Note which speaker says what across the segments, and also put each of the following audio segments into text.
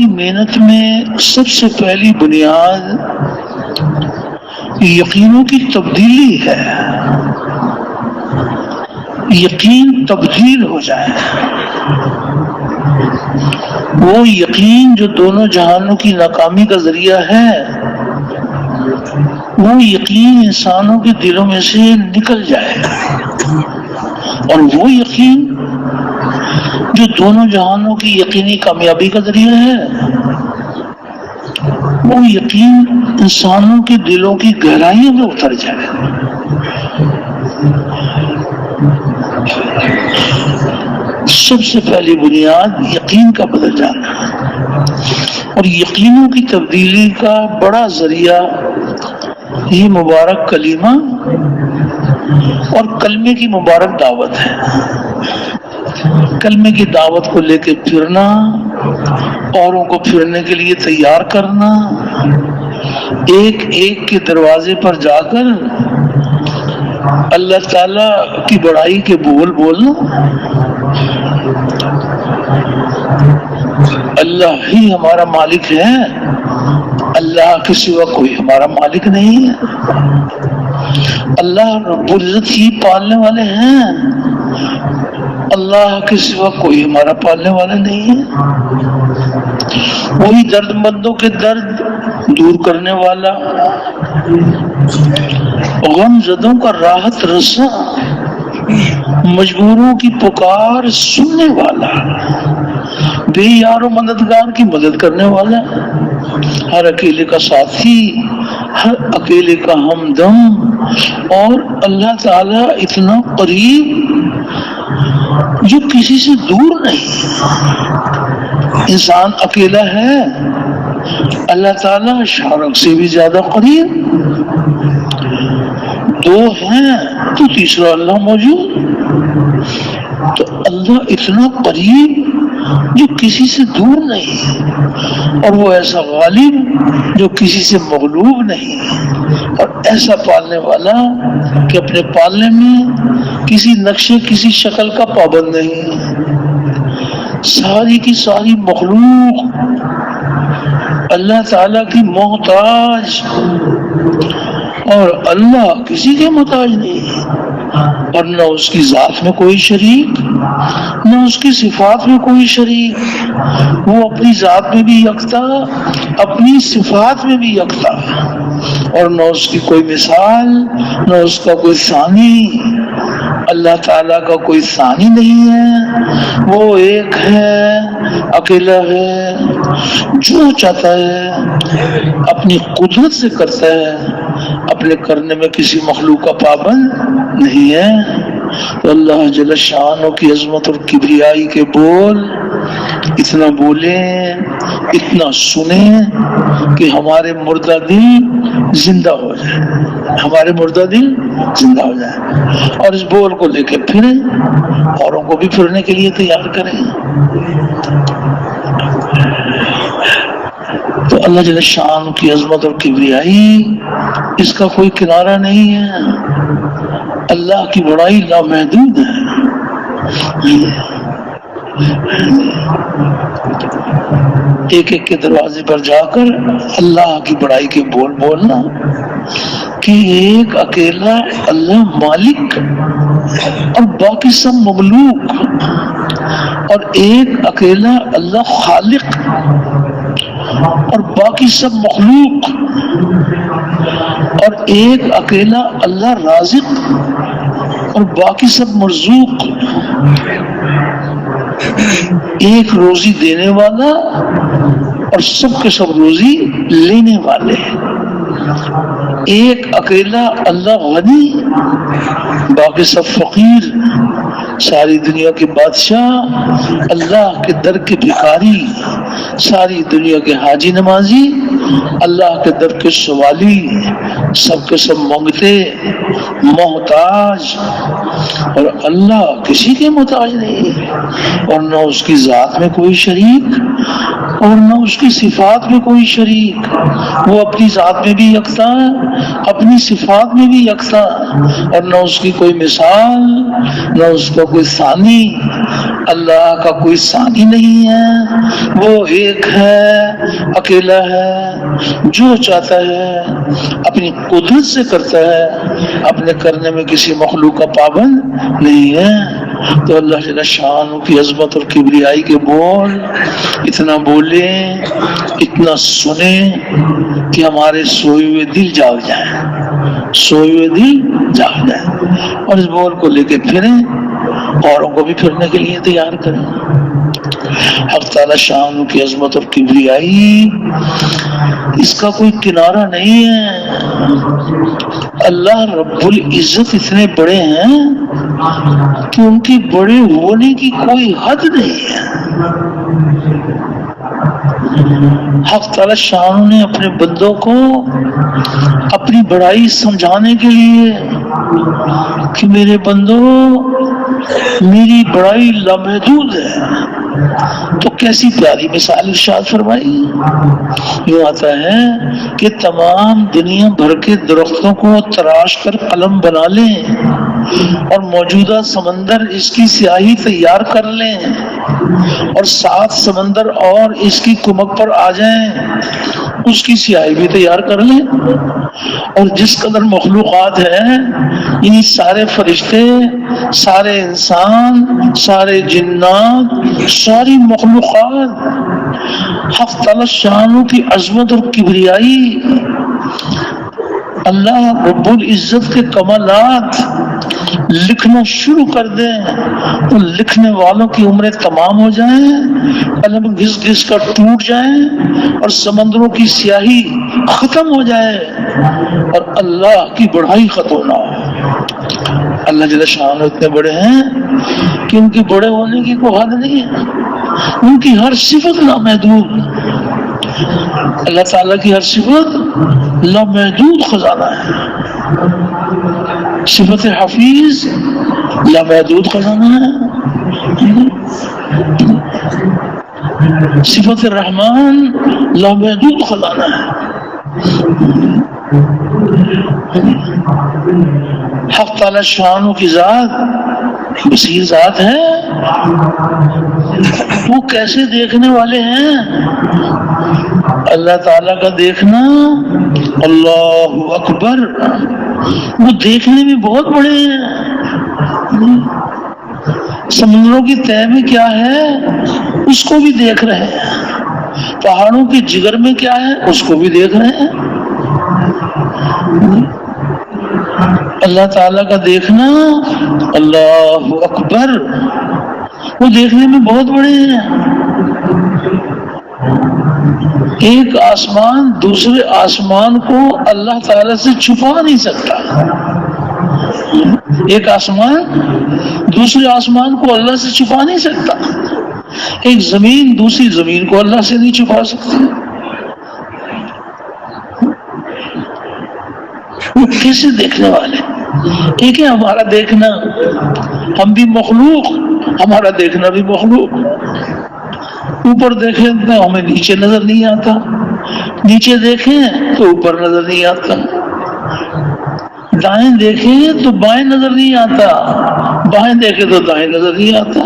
Speaker 1: محنت میں سب سے پہلی بنیاد یقینوں کی تبدیلی ہے. یقین تبدیل ہو جائے. وہ یقین جو دونوں جہانوں کی ناکامی کا ذریعہ ہے، وہ یقین انسانوں کے دلوں میں سے نکل جائے. اور وہ یقین جو دونوں جہانوں کی یقینی کامیابی کا ذریعہ ہے، وہ یقین انسانوں کے دلوں کی گہرائیوں میں اتر جائے. سب سے پہلی بنیاد یقین کا بدل جانا ہے، اور یقینوں کی تبدیلی کا بڑا ذریعہ یہ مبارک کلمہ اور کلمے کی مبارک دعوت ہے. کلمے کی دعوت کو لے کے پھرنا، اوروں کو پھرنے کے لیے تیار کرنا، ایک ایک کے دروازے پر جا کر اللہ تعالی کی بڑائی کے بول بولنا. اللہ ہی ہمارا مالک ہے، اللہ کے سوا کوئی ہمارا مالک نہیں ہے. اللہ رب العزت ہی پالنے والے ہیں، اللہ کے سوا کوئی ہمارا پالنے والا نہیں ہے. وہی درد مندوں کے درد دور کرنے والا، غم زدوں کا راحت رساں، مجبوروں کی پکار سننے والا، بے یار و مددگار کی مدد کرنے والا، ہر اکیلے کا ساتھی، ہر اکیلے کا ہمدم. اور اللہ تعالیٰ اتنا قریب جو کسی سے دور نہیں. انسان اکیلا ہے، اللہ تعالیٰ شارک سے بھی زیادہ قریب. دو ہیں تو تیسرا اللہ موجود. تو اللہ اتنا قریب جو کسی سے دور نہیں، اور وہ ایسا غالب جو کسی سے مغلوب نہیں، اور ایسا پالنے والا کہ اپنے پالنے میں کسی نقشے کسی شکل کا پابند نہیں. ساری کی ساری مخلوق اللہ تعالیٰ کی محتاج، اور اللہ کسی کے محتاج نہیں. اور نہ اس کی ذات میں کوئی شریک، نہ اس کی صفات میں کوئی شریک. وہ اپنی ذات میں بھی یکتا، اپنی صفات میں بھی یکتا، اور نہ اس کی کوئی مثال، نہ اس کا کوئی ثانی. اللہ تعالیٰ کا کوئی ثانی نہیں ہے. وہ ایک ہے، اکیلا ہے، جو چاہتا ہے اپنی قدرت سے کرتا ہے، اپنے کرنے میں کسی مخلوق کا پابند نہیں ہے. تو اللہ جل شانہ کی عظمت اور کبریائی کے بول اتنا بولیں، اتنا سنیں کہ ہمارے مردہ دل زندہ ہو جائے. ہمارے مردہ دل زندہ ہو جائے، اور اس بول کو لے کے پھریں، اوروں کو بھی پھرنے کے لیے تیار کریں. تو اللہ جل شان کی عظمت اور کبریائی، اس کا کوئی کنارہ نہیں ہے. اللہ کی بڑائی لامحدود ہے. ایک ایک کے دروازے پر جا کر اللہ کی بڑائی کے بول بولنا کہ ایک اکیلا اللہ مالک اور باقی سب مملوک، اور ایک اکیلا اللہ خالق اور باقی سب مخلوق، اور ایک اکیلا اللہ رازق اور باقی سب مرزوق. ایک روزی دینے والا اور سب کے سب روزی لینے والے. ایک اکیلا اللہ غنی، باقی سب فقیر. ساری دنیا کے بادشاہ، اللہ کے در کے بھکاری. ساری دنیا کے حاجی نمازی، اللہ کے در کے سوالی. سب کے سب مانگتے، محتاج. اور اللہ کسی کے محتاج نہیں، اور نہ اس کی ذات میں کوئی شریک، اور نہ اس کی صفات میں کوئی شریک، وہ اپنی ذات میں بھی یکساں ہے، اپنی صفات میں بھی یکساں، اور نہ اس کی کوئی مثال، نہ اس کا کوئی ثانی۔ اللہ کا کوئی ثانی نہیں ہے، وہ ایک ہے، اکیلا ہے، جو چاہتا ہے اپنی قدرت سے کرتا ہے، اپنے کرنے میں کسی مخلوق کا پابند نہیں ہے۔ تو اللہ جل شان کی عظمت اور کبریائی کے بول اتنا بولیں، اتنا سنیں کہ ہمارے سوئے ہوئے دل جاگ جائیں، سوئے ہوئے دل جاگ جائیں، اور اس بول کو لے کے پھریں، اوروں کو بھی پھرنے کے لیے تیار کریں۔ حق تعالی شان کی عظمت اور کبریائی اس کا کوئی کنارہ نہیں ہے۔ اللہ رب العزت اتنے بڑے ہیں کہ ان کی بڑے ہونے کی کوئی حد نہیں ہے۔ حق تعالی شان نے اپنے بندوں کو اپنی بڑائی سمجھانے کے لیے کہ میرے بندوں میری بڑائی لامحدود ہے، تو کیسی پیاری مثال ارشاد فرمائی۔ یہ آتا ہے کہ تمام دنیا بھر کے درختوں کو تراش کر قلم بنا لیں اور موجودہ سمندر اس کی سیاہی تیار کر لیں، اور 7 سمندر اور اس کی کمک پر آ جائیں، اس کی سیاہی بھی تیار کر لیں، اور جس قدر مخلوقات ہیں، یعنی سارے فرشتے، سارے انسان، سارے جنات، ساری مخلوقات، حق تعالی شان کی عظمت اور کبریائی، اللہ رب العزت کے کمالات لکھنا شروع کر دیں تو لکھنے والوں کی عمریں تمام ہو جائیں، قلم گھس گھس کر ٹوٹ جائیں، اور سمندروں کی سیاہی ختم ہو جائے، اور اللہ کی بڑائی ختم نہ ہو۔ اللہ جل شان اتنے بڑے ہیں کہ ان کی بڑے ہونے کی کوئی حد نہیں ہے، ان کی ہر صفت لامحدود، اللہ تعالیٰ کی ہر صفت لامحدود خزانہ ہے۔ صفت حفیظ لامحدود خزانہ ہے، صفت رحمان لامحدود خزانہ ہے۔ حق تعالی شان کی ذات وسیع ذات ہے، وہ کیسے دیکھنے والے ہیں؟ اللہ تعالیٰ کا دیکھنا، اللہ اکبر، وہ دیکھنے میں بہت بڑے ہیں۔ سمندروں کی تہ میں کیا ہے اس کو بھی دیکھ رہے ہیں، پہاڑوں کے جگر میں کیا ہے اس کو بھی دیکھ رہے ہیں۔ اللہ تعالیٰ کا دیکھنا، اللہ اکبر، وہ دیکھنے میں بہت بڑے ہیں۔ ایک آسمان دوسرے آسمان کو اللہ تعالیٰ سے چھپا نہیں سکتا، ایک آسمان دوسرے آسمان کو اللہ سے چھپا نہیں سکتا، ایک زمین دوسری زمین کو اللہ سے نہیں چھپا سکتی۔ وہ کیسے دیکھنے والے؟ ایک ہے ہمارا دیکھنا، ہم بھی مخلوق، ہمارا دیکھنا بھی مخلوق۔ اوپر دیکھیں تو ہمیں نیچے نظر نہیں آتا، نیچے دیکھیں تو اوپر نظر نہیں آتا، دائیں دیکھیں تو بائیں نظر نہیں آتا، بائیں دیکھیں تو دائیں نظر نہیں آتا۔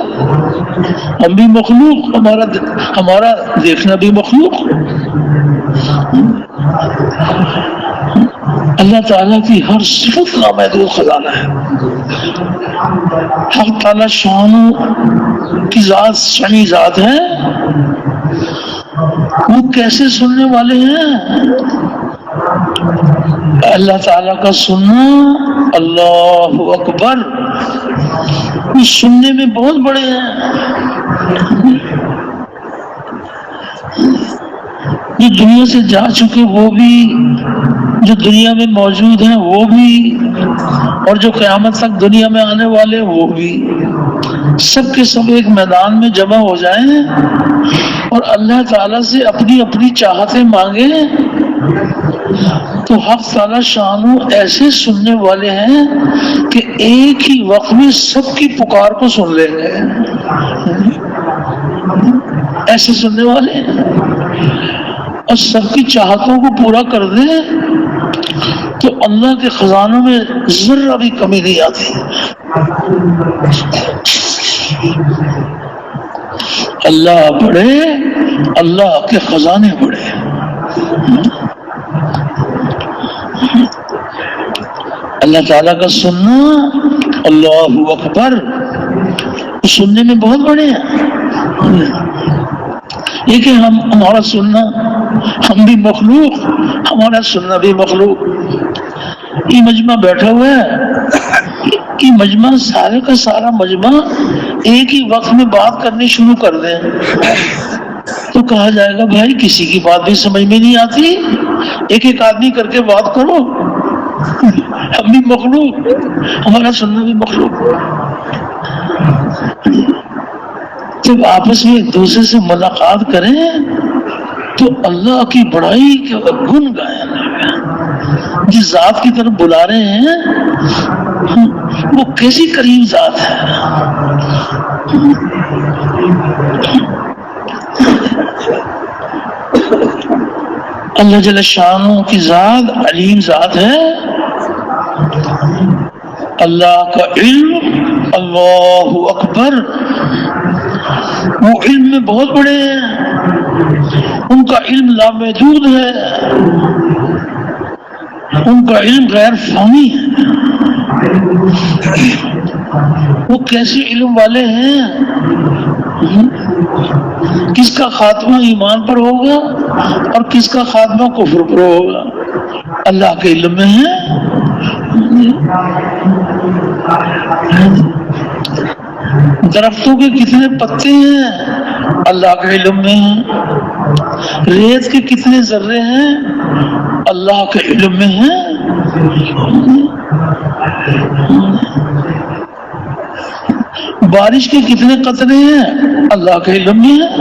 Speaker 1: ہم بھی مخلوق، ہمارا دیکھنا بھی مخلوق۔ اللہ تعالیٰ کی ہر صفت لامحدود خزانہ ہے۔ حق تعالیٰ شان کی ذات سمیع ذات ہے، وہ کیسے سننے والے ہیں؟ اللہ تعالیٰ کا سننا، اللہ اکبر، وہ سننے میں بہت بڑے ہیں۔ جو دنیا سے جا چکے وہ بھی، جو دنیا میں موجود ہیں وہ بھی، اور جو قیامت تک دنیا میں آنے والے وہ بھی، سب کے سب ایک میدان میں جمع ہو جائیں اور اللہ تعالیٰ سے اپنی اپنی چاہتیں مانگیں، تو حق تعالیٰ شانو ایسے سننے والے ہیں کہ ایک ہی وقت میں سب کی پکار کو سن لیں گے۔ ایسے سننے والے ہیں، اور سب کی چاہتوں کو پورا کر دے تو اللہ کے خزانوں میں ذرہ بھی کمی نہیں آتی۔ اللہ بڑھے، اللہ کے خزانے بڑھے۔ اللہ تعالیٰ کا سننا، اللہ اکبر، سننے میں بہت بڑے ہیں۔ یہ کہ ہمارا سننا، ہم بھی مخلوق، ہمارا سننا بھی مخلوق۔ یہ مجمع بیٹھا ہوا ہے، یہ مجمع سارے کا سارا مجمع ایک ہی وقت میں بات کرنی شروع کر دیں تو کہا جائے گا بھائی کسی کی بات بھی سمجھ میں نہیں آتی، ایک ایک آدمی کر کے بات کرو۔ ہم بھی مخلوق، ہمارا سننا بھی مخلوق۔ جب آپس میں ایک دوسرے سے ملاقات کریں تو اللہ کی بڑائی کے گن گائیں، جس ذات کی طرف بلا رہے ہیں وہ کیسی کریم ذات ہے۔ اللہ جل شانہ کی ذات علیم ذات ہے۔ اللہ کا علم، اللہ اکبر، وہ علم میں بہت بڑے ہیں، ان کا علم لامحدود ہے، ان کا علم غیر فانی ہے۔ وہ کیسے علم والے ہیں، کس کا خاتمہ ایمان پر ہوگا اور کس کا خاتمہ کفر پر ہوگا، اللہ کے علم میں ہے۔ درختوں کے کتنے پتے ہیں، اللہ کے علم میں ہیں۔ ریت کے کتنے ذرے ہیں، اللہ کے علم میں ہیں۔ بارش کے کتنے قطرے ہیں، اللہ کے علم میں ہیں۔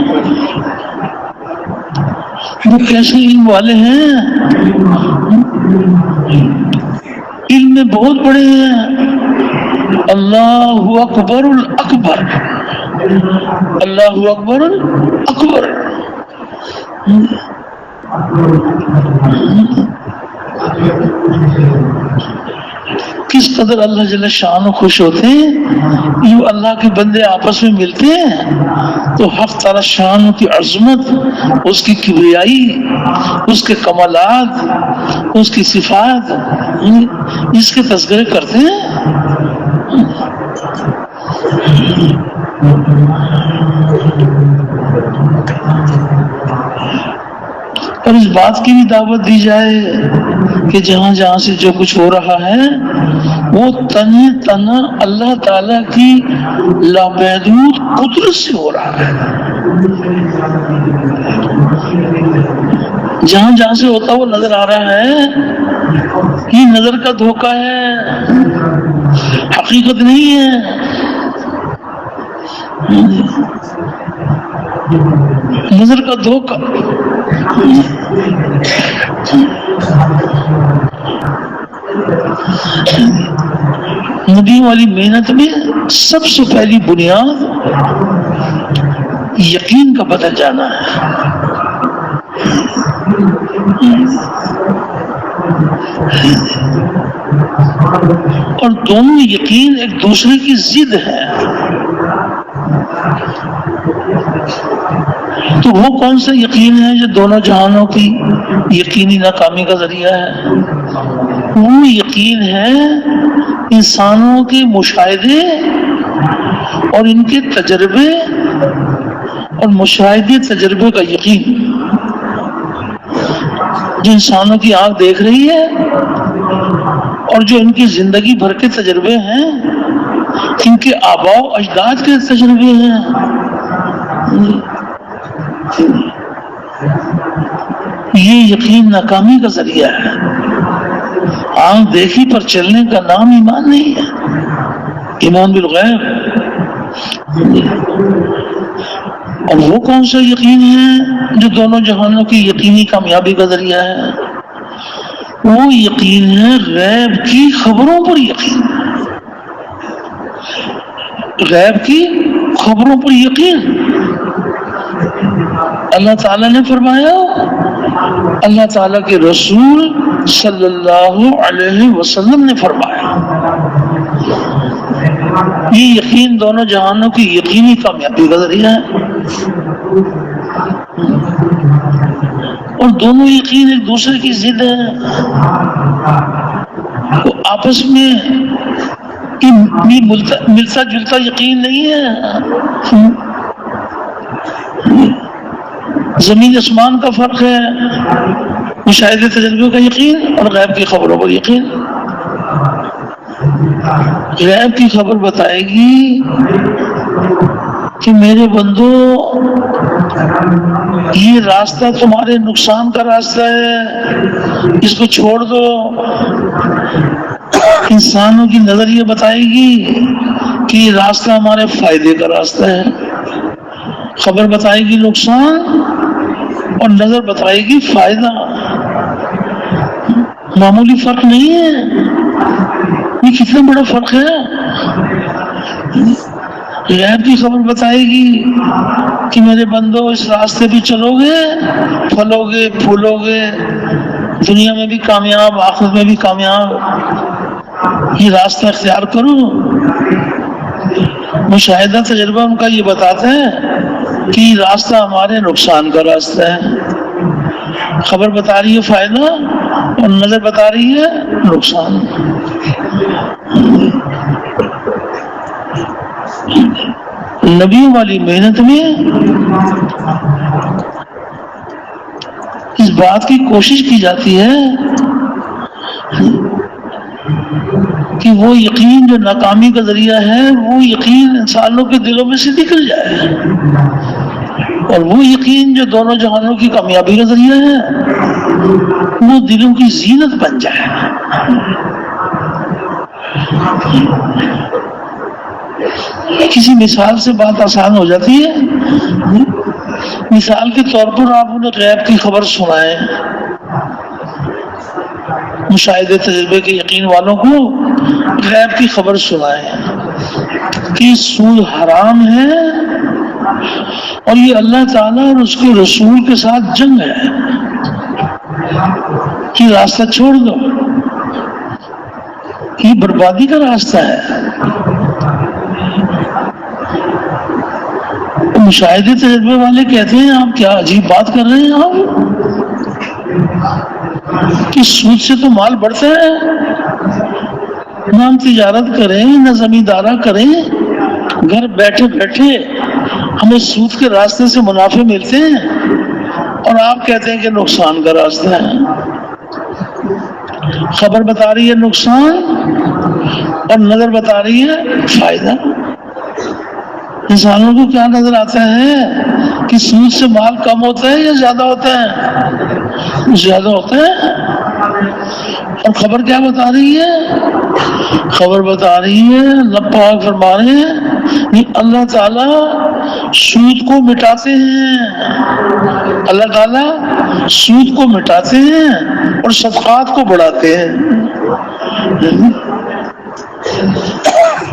Speaker 1: وہ کیسے علم والے ہیں، علم میں بہت بڑے ہیں۔ اللہ اکبر الاکبر، اللہ اکبر الاکبر۔ کس قدر اللہ جل شانہ خوش ہوتے ہیں، یہ اللہ کے بندے آپس میں ملتے ہیں تو حق تعالی شان کی عظمت، اس کی کبریائی، اس کے کمالات، اس کی صفات، اس کے تذکرے کرتے ہیں۔ اور اس بات کی بھی دعوت دی جائے کہ جہاں جہاں سے جو کچھ ہو رہا ہے وہ تنہا اللہ تعالی کی لامحدود قدرت سے ہو رہا ہے۔ جہاں جہاں سے ہوتا وہ نظر آ رہا ہے، یہ نظر کا دھوکہ ہے، حقیقت نہیں ہے۔ نظر کا دھوکہ۔ نبی والی محنت میں سب سے پہلی بنیاد یقین کا بدل جانا ہے۔ اور دونوں یقین ایک دوسرے کی ضد ہے۔ تو وہ کون سا یقین ہے جو دونوں جہانوں کی یقینی ناکامی کا ذریعہ ہے؟ وہ یقین ہے انسانوں کے مشاہدے اور ان کے تجربے اور مشاہدے تجربے کا یقین۔ جو انسانوں کی آنکھ دیکھ رہی ہے اور جو ان کی زندگی بھر کے تجربے ہیں، ان کے آباء و اجداد کے تجربے ہیں، یہ یقین ناکامی کا ذریعہ ہے۔ آنکھ دیکھی پر چلنے کا نام ایمان نہیں ہے، ایمان بالغیب۔ اور وہ کون سا یقین ہے جو دونوں جہانوں کی یقینی کامیابی کا ذریعہ ہے؟ وہ یقین ہے غیب کی خبروں پر یقین، غیب کی خبروں پر یقین۔ اللہ تعالیٰ نے فرمایا، اللہ تعالیٰ کے رسول صلی اللہ علیہ وسلم نے فرمایا۔ یہ یقین دونوں جہانوں کی یقینی کامیابی کا ذریعہ ہے، اور دونوں یقین ایک دوسرے کی ضد ہے، وہ آپس میں ملتا جلتا یقین نہیں ہے، زمین آسمان کا فرق ہے، مشاہدے تجربے کا یقین اور غیب کی خبروں پر یقین۔ غیب کی خبر بتائے گی کہ میرے بندو یہ راستہ تمہارے نقصان کا راستہ ہے، اس کو چھوڑ دو۔ انسانوں کی نظر یہ بتائے گی کہ یہ راستہ ہمارے فائدے کا راستہ ہے، خبر بتائے گی نقصان اور نظر بتائے گی فائدہ۔ معمولی فرق نہیں ہے، یہ کتنا بڑا فرق ہے۔ غیب کی خبر بتائے گی کہ میرے بندو اس راستے پہ چلو گے، پھلو گے، پھولو گے، دنیا میں بھی کامیاب، آخرت میں بھی کامیاب، یہ راستہ اختیار کرو۔ مشاہدہ تجربہ ان کا یہ بتاتا ہے کہ یہ راستہ ہمارے نقصان کا راستہ ہے، خبر بتا رہی ہے فائدہ اور نظر بتا رہی ہے نقصان۔ نبیوں والی محنت میں اس بات کی کوشش کی جاتی ہے کہ وہ یقین جو ناکامی کا ذریعہ ہے، وہ یقین انسانوں کے دلوں میں سے نکل جائے، اور وہ یقین جو دونوں جہانوں کی کامیابی کا ذریعہ ہے، وہ دلوں کی زینت بن جائے۔ کسی مثال سے بات آسان ہو جاتی ہے۔ مثال کے طور پر آپ انہیں غیب کی خبر سنائیں، مشاہدے تجربے کے یقین والوں کو غیب کی خبر سنائیں کہ سود حرام ہے اور یہ اللہ تعالیٰ اور اس کے رسول کے ساتھ جنگ ہے، کہ راستہ چھوڑ دو، یہ بربادی کا راستہ ہے۔ مشاہدے تجربے والے کہتے ہیں آپ کیا عجیب بات کر رہے ہیں آپ، کہ سود سے تو مال بڑھتا ہے، نہ ہم تجارت کریں نہ زمیندارہ کریں، گھر بیٹھے بیٹھے ہمیں سود کے راستے سے منافع ملتے ہیں، اور آپ کہتے ہیں کہ نقصان کا راستہ ہے۔ خبر بتا رہی ہے نقصان اور نظر بتا رہی ہے فائدہ۔ انسانوں کو کیا نظر آتا ہے کہ سود سے مال کم ہوتا ہے یا زیادہ ہوتا ہے؟ زیادہ ہوتا ہے۔ اور خبر کیا بتا رہی ہے؟ خبر بتا رہی ہے، اللہ پاک فرما رہے ہیں اللہ تعالیٰ سود کو مٹاتے ہیں، اللہ تعالیٰ سود کو مٹاتے ہیں اور صدقات کو بڑھاتے ہیں۔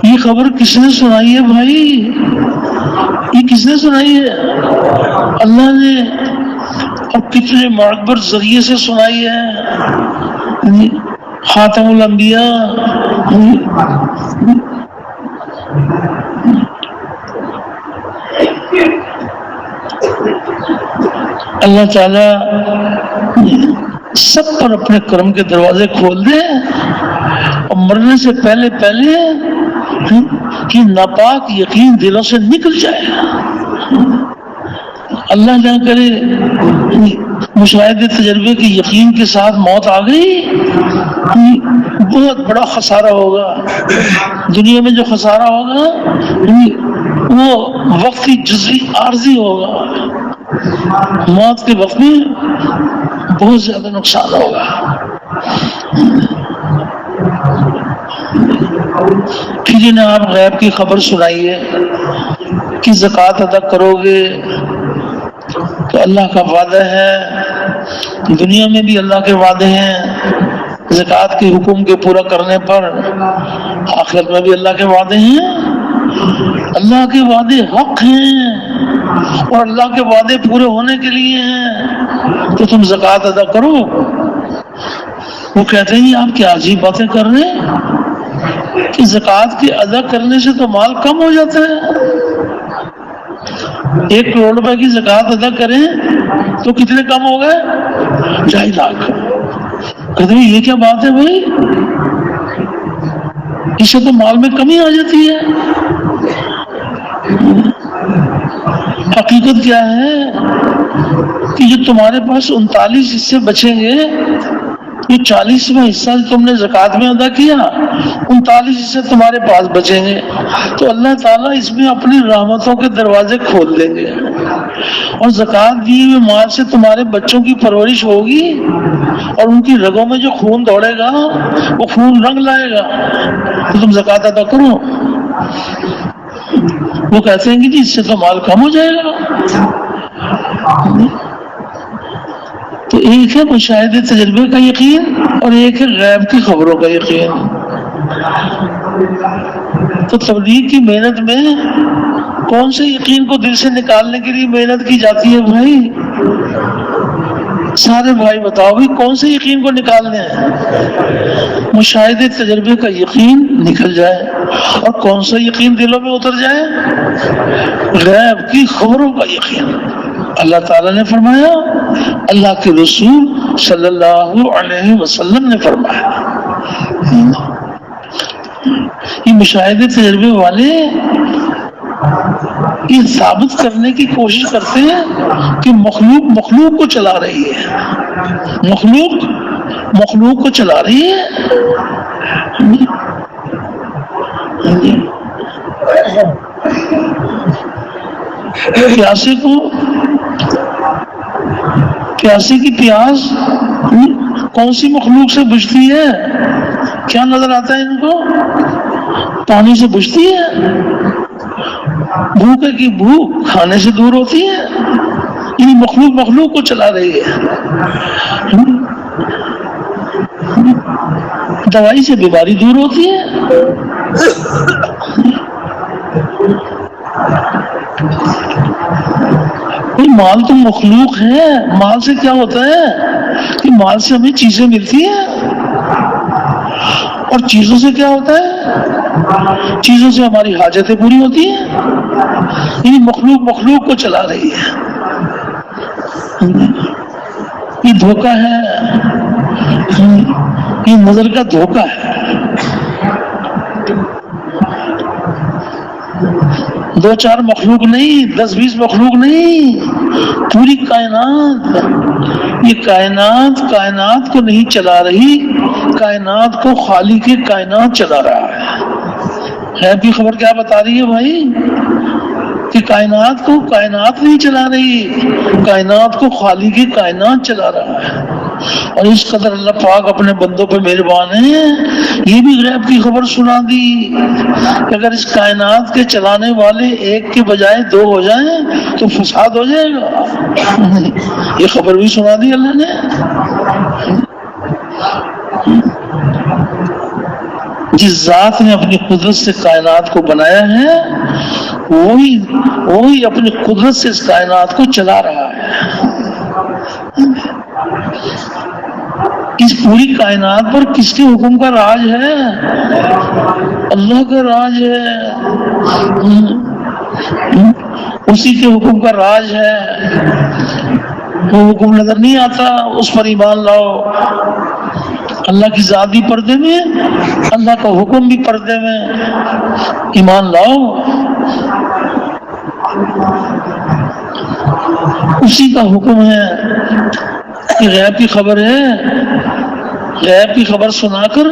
Speaker 1: یہ خبر کس نے سنائی ہے بھائی؟ یہ کس نے سنائی ہے؟ اللہ نے، اور کتنے معتبر ذریعے سے سنائی ہے، خاتم الانبیاء۔ اللہ تعالیٰ سب پر اپنے کرم کے دروازے کھول دے اور مرنے سے پہلے پہلے کہ ناپاک یقین دلوں سے نکل جائے۔ اللہ نہ کرے مشاہدے تجربے کے یقین کے ساتھ موت آ گئی، بہت بڑا خسارہ ہوگا۔ دنیا میں جو خسارہ ہوگا وہ وقتی جزوی عارضی ہوگا، موت کے وقت میں بہت زیادہ نقصان ہوگا۔ پھر انہیں آپ غیب کی خبر سنائیے کہ زکوٰۃ ادا کرو گے تو اللہ کا وعدہ ہے، دنیا میں بھی اللہ کے وعدے ہیں زکوٰۃ کے حکم کے پورا کرنے پر، آخرت میں بھی اللہ کے وعدے ہیں۔ اللہ کے وعدے حق ہیں، اور اللہ کے وعدے پورے ہونے کے لیے ہیں تو تم زکوٰۃ ادا کرو۔ وہ کہتے ہیں آپ کیا عجیب باتیں کر رہے ہیں کہ زکوٰۃ کے ادا کرنے سے تو مال کم ہو جاتا ہے۔ 1 کروڑ روپے کی زکوٰۃ ادا کریں تو کتنے کم ہو گئے؟ 2.5 لاکھ۔ کہتے ہیں یہ کیا بات ہے بھائی، اس سے تو مال میں کمی آ جاتی ہے۔ حقیقت کیا ہے کہ جو تمہارے پاس 39 حصے بچیں گے، یہ 40واں حصہ تم نے زکوٰۃ میں ادا کیا، 39 حصے تمہارے پاس بچیں گے، تو اللہ تعالیٰ اس میں اپنی رحمتوں کے دروازے کھول دیں گے، اور زکوٰۃ دیے ہوئے مال سے تمہارے بچوں کی پرورش ہوگی، اور ان کی رگوں میں جو خون دوڑے گا وہ خون رنگ لائے گا، تو تم زکوٰۃ ادا کرو۔ وہ کہتے ہیں کہ جی اس سے تو مال کم ہو جائے گا۔ تو ایک ہے مشاہدے تجربے کا یقین، اور ایک ہے غیب کی خبروں کا یقین۔ تو تبلیغ کی محنت میں کون سے یقین کو دل سے نکالنے کے لیے محنت کی جاتی ہے بھائی؟ سارے بھائی بتاؤ بھی کون سے یقین کو نکالنے ہیں؟ مشاہدے تجربے کا یقین نکل جائے، اور کون سا یقین دلوں میں اتر جائے؟ غیب کی خبروں کا یقین۔ اللہ تعالیٰ نے فرمایا، اللہ کے رسول صلی اللہ علیہ وسلم نے فرمایا۔ یہ مشاہدے تجربے والے یہ ثابت کرنے کی کوشش کرتے ہیں کہ مخلوق کو چلا رہی ہے، مخلوق کو چلا رہی ہے۔ پیاسے کی پیاس کون سی مخلوق سے بجھتی ہے؟ کیا نظر آتا ہے ان کو؟ پانی سے بجھتی ہے۔ بھوکے کی بھوک کھانے سے دور ہوتی ہے، یعنی مخلوق کو چلا رہی ہے۔ دوائی سے بیماری دور ہوتی ہے۔ مال تو مخلوق ہے، مال سے کیا ہوتا ہے کہ مال سے ہمیں چیزیں ملتی ہیں، اور چیزوں سے کیا ہوتا ہے؟ چیزوں سے ہماری حاجتیں پوری ہوتی ہیں، یعنی مخلوق کو چلا رہی ہے۔ یہ دھوکہ ہے، یہ نظر کا دھوکہ ہے۔ 2-4 مخلوق نہیں، 10-20 مخلوق نہیں، پوری کائنات۔ یہ کائنات کو نہیں چلا رہی، کائنات کو خالق کائنات چلا رہا ہے۔ غیب کی خبر کیا بتا رہی ہے بھائی؟ کہ کائنات کو کائنات نہیں چلا رہی، کائنات کو خالق کائنات چلا رہا ہے۔ اور اس قدر اللہ پاک اپنے بندوں پہ مہربان ہے، یہ بھی غیب کی خبر سنا دی کہ اگر اس کائنات کے چلانے والے ایک کے بجائے 2 ہو جائیں تو فساد ہو جائے گا۔ یہ خبر بھی سنا دی اللہ نے۔ جس ذات نے اپنی قدرت سے کائنات کو بنایا ہے، وہی اپنی قدرت سے اس کائنات کو چلا رہا ہے۔ اس پوری کائنات پر کس کے حکم کا راج ہے؟ اللہ کا راج ہے، اسی کے حکم کا راج ہے۔ وہ حکم نظر نہیں آتا، اس پر ایمان لاؤ۔ اللہ کی ذات بھی پردے میں، اللہ کا حکم بھی پردے میں، ایمان لاؤ۔ اسی کا حکم ہے کہ غیب کی خبر ہے، غیب کی خبر سنا کر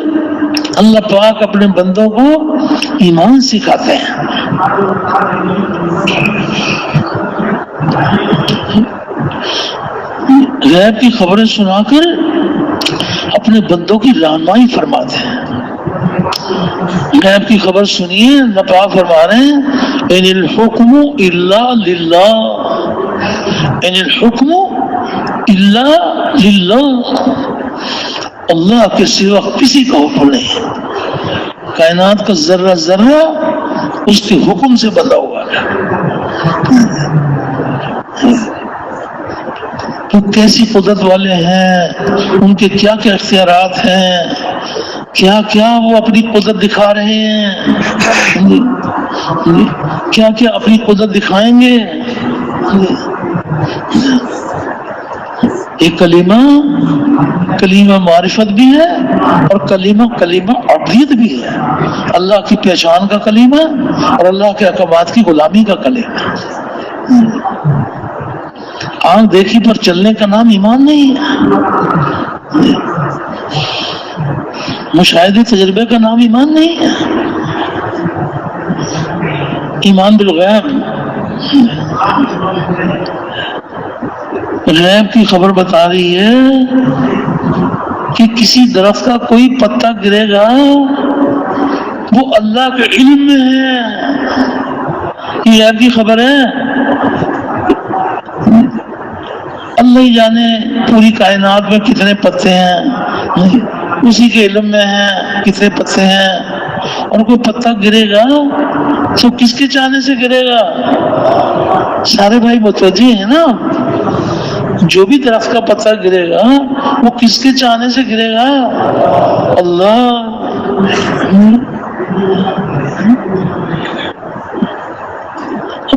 Speaker 1: اللہ پاک اپنے بندوں کو ایمان سکھاتے ہیں۔ غیب کی خبریں سنا کر اپنے بندوں کی رہنمائی فرماتے ہیں۔ غیب کی خبر سنیے، اللہ پاک فرما رہے ہیں ان الحکم الا للہ، ان الحکم الا للہ، اللہ کے سوا کسی کا حکم نہیں۔ کائنات کا ذرہ ذرہ اس کے حکم سے بندھا ہوا ہے۔ وہ کیسی قدرت والے ہیں، ان کے کیا کیا اختیارات ہیں، کیا کیا وہ اپنی قدرت دکھا رہے ہیں، کیا کیا اپنی قدرت دکھائیں گے. ایک کلمہ معرفت بھی ہے اور کلمہ عبودیت بھی ہے. اللہ کی پہچان کا کلمہ اور اللہ کے احکامات کی غلامی کا کلمہ. آنکھ دیکھی پر چلنے کا نام ایمان نہیں ہے، مشاہدے تجربے کا نام ایمان نہیں ہے. ایمان بالغیب، غیب کی خبر بتا رہی ہے کہ کسی درخت کا کوئی پتا گرے گا وہ اللہ کے علم میں ہے. یہ غیب کی خبر ہے. اللہ ہی جانے پوری کائنات میں کتنے پتے ہیں، اسی کے علم میں ہیں کتنے پتے ہیں. اور کوئی پتا گرے گا تو کس کے چاہنے سے گرے گا؟ سارے بھائی متوجہ ہیں نا؟ جو بھی درخت کا پتا گرے گا وہ کس کے چاہنے سے گرے گا؟ اللہ.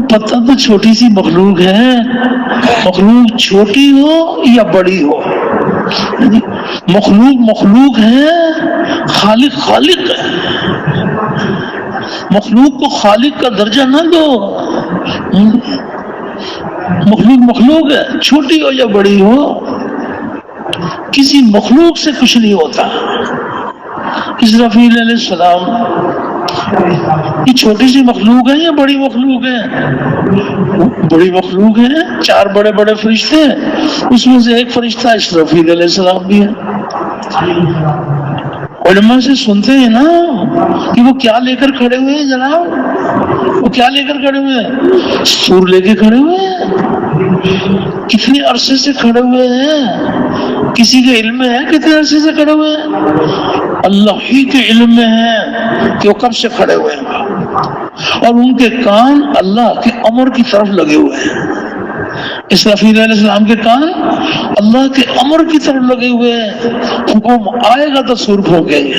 Speaker 1: پتا تو چھوٹی سی مخلوق ہے، مخلوق چھوٹی ہو یا بڑی ہو، مخلوق ہے، خالق ہے. مخلوق کو خالق کا درجہ نہ دو. مخلوق ہے، چھوٹی ہو یا بڑی ہو. کسی مخلوق سے کچھ نہیں ہوتا. اسرافیل علیہ السلام یہ چھوٹی سی مخلوق ہے یا بڑی مخلوق ہے؟ بڑی مخلوق ہے. 4 بڑے بڑے فرشتے، اس میں سے ایک فرشتہ اسرافیل علیہ السلام بھی ہے. علماء سے سنتے ہیں نا کہ وہ کیا لے کر کھڑے ہوئے ہیں جناب؟ وہ کیا لے کر کھڑے ہوئے ہیں؟ سور لے کے کھڑے ہوئے ہیں. کتنے عرصے سے کھڑے ہوئے ہیں؟ کسی کے علم میں ہے کتنے عرصے سے کھڑے ہوئے ہیں؟ اللہ ہی کے علم میں ہے کہ وہ کب سے کھڑے ہوئے ہیں. اور ان کے کان اللہ کے امر کی طرف لگے ہوئے ہیں. اسرافیل علیہ السلام کے کان اللہ کے امر کی طرف لگے ہوئے ہیں. حکم آئے گا تو سور پھونکیں گے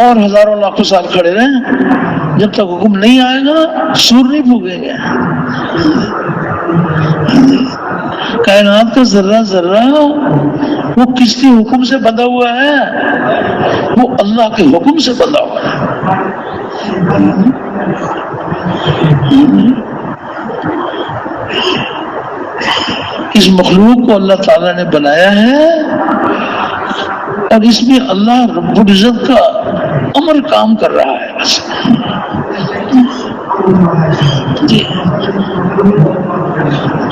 Speaker 1: اور ہزاروں لاکھوں سال کھڑے رہیں. جب تک حکم نہیں آئے گا سور نہیں پھونکیں گے. کائنات کا ذرہ ذرہ وہ کس کے حکم سے بندھا ہوا ہے؟ وہ اللہ کے حکم سے بندھا ہوا ہے. اس مخلوق کو اللہ تعالیٰ نے بنایا ہے اور اس میں اللہ رب العزت کا امر کام کر رہا ہے. جی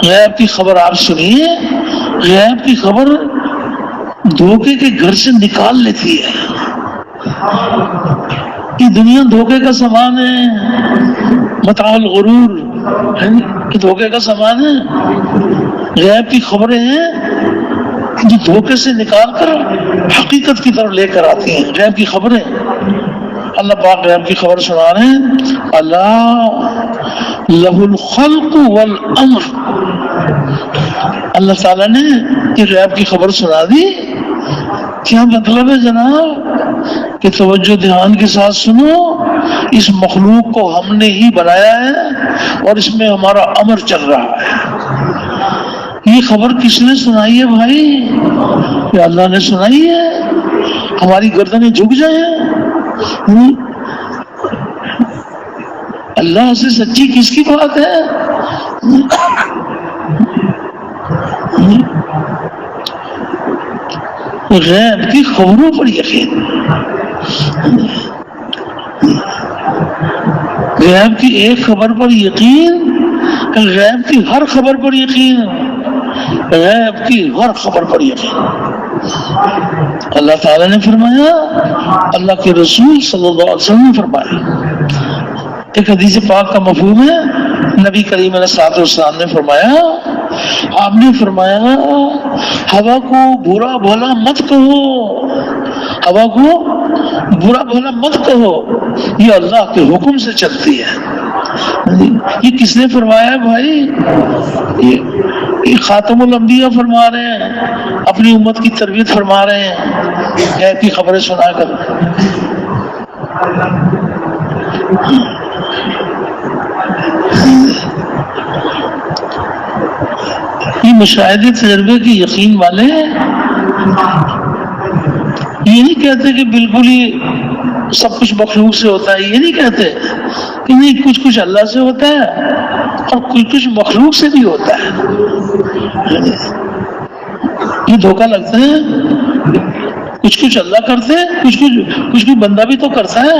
Speaker 1: غیب کی خبر آپ سنیے. غیب کی خبر دھوکے کے گھر سے نکال لیتی ہے. یہ دنیا دھوکے کا سامان ہے، متاع الغرور کہ دھوکے کا سامان ہے. غیب کی خبریں ہیں جو دھوکے سے نکال کر حقیقت کی طرف لے کر آتی ہیں. غیب کی خبریں اللہ پاک غیب کی خبر سنا رہے ہیں. اللہ لہ الخلق والامر. اللہ تعالیٰ نے یہ غیب کی خبر سنا دی. کیا مطلب ہے جناب؟ کہ توجہ دھیان کے ساتھ سنو. اس مخلوق کو ہم نے ہی بنایا ہے اور اس میں ہمارا امر چل رہا ہے. یہ خبر کس نے سنائی ہے بھائی؟ یہ اللہ نے سنائی ہے. ہماری گردنیں جھک جائیں. اللہ سے سچی کس کی بات ہے؟ غیب کی خبروں پر یقین. غیب کی ایک خبر پر یقین، غیب کی ہر خبر پر یقین. غیب کی ہر خبر پر یقین. اللہ تعالیٰ نے فرمایا، اللہ کے رسول صلی اللہ علیہ وسلم نے فرمایا. ایک حدیث پاک کا مفہوم ہے. نبی کریم علیہ الصلوۃ والسلام نے فرمایا، آپ نے فرمایا ہوا کو برا بھلا مت کہو. ہوا کو برا بھلا مت کہو، یہ اللہ کے حکم سے چلتی ہے. یہ کس نے فرمایا ہے بھائی؟ یہ خاتم الانبیاء فرما رہے ہیں، اپنی امت کی تربیت فرما رہے ہیں غیب کی خبریں سنا کر۔ یہ مشاہدے تجربے کے یقین والے ہیں، یہ نہیں کہتے کہ بالکل ہی سب کچھ مخلوق سے ہوتا ہے، یہ نہیں کہتے کہ نہیں، کچھ کچھ اللہ سے ہوتا ہے اور کچھ کچھ مخلوق سے بھی ہوتا ہے۔ یہ دھوکہ لگتا ہے، کچھ کچھ اللہ کرتے ہیں، کچھ کچھ بندہ بھی تو کرتا ہے۔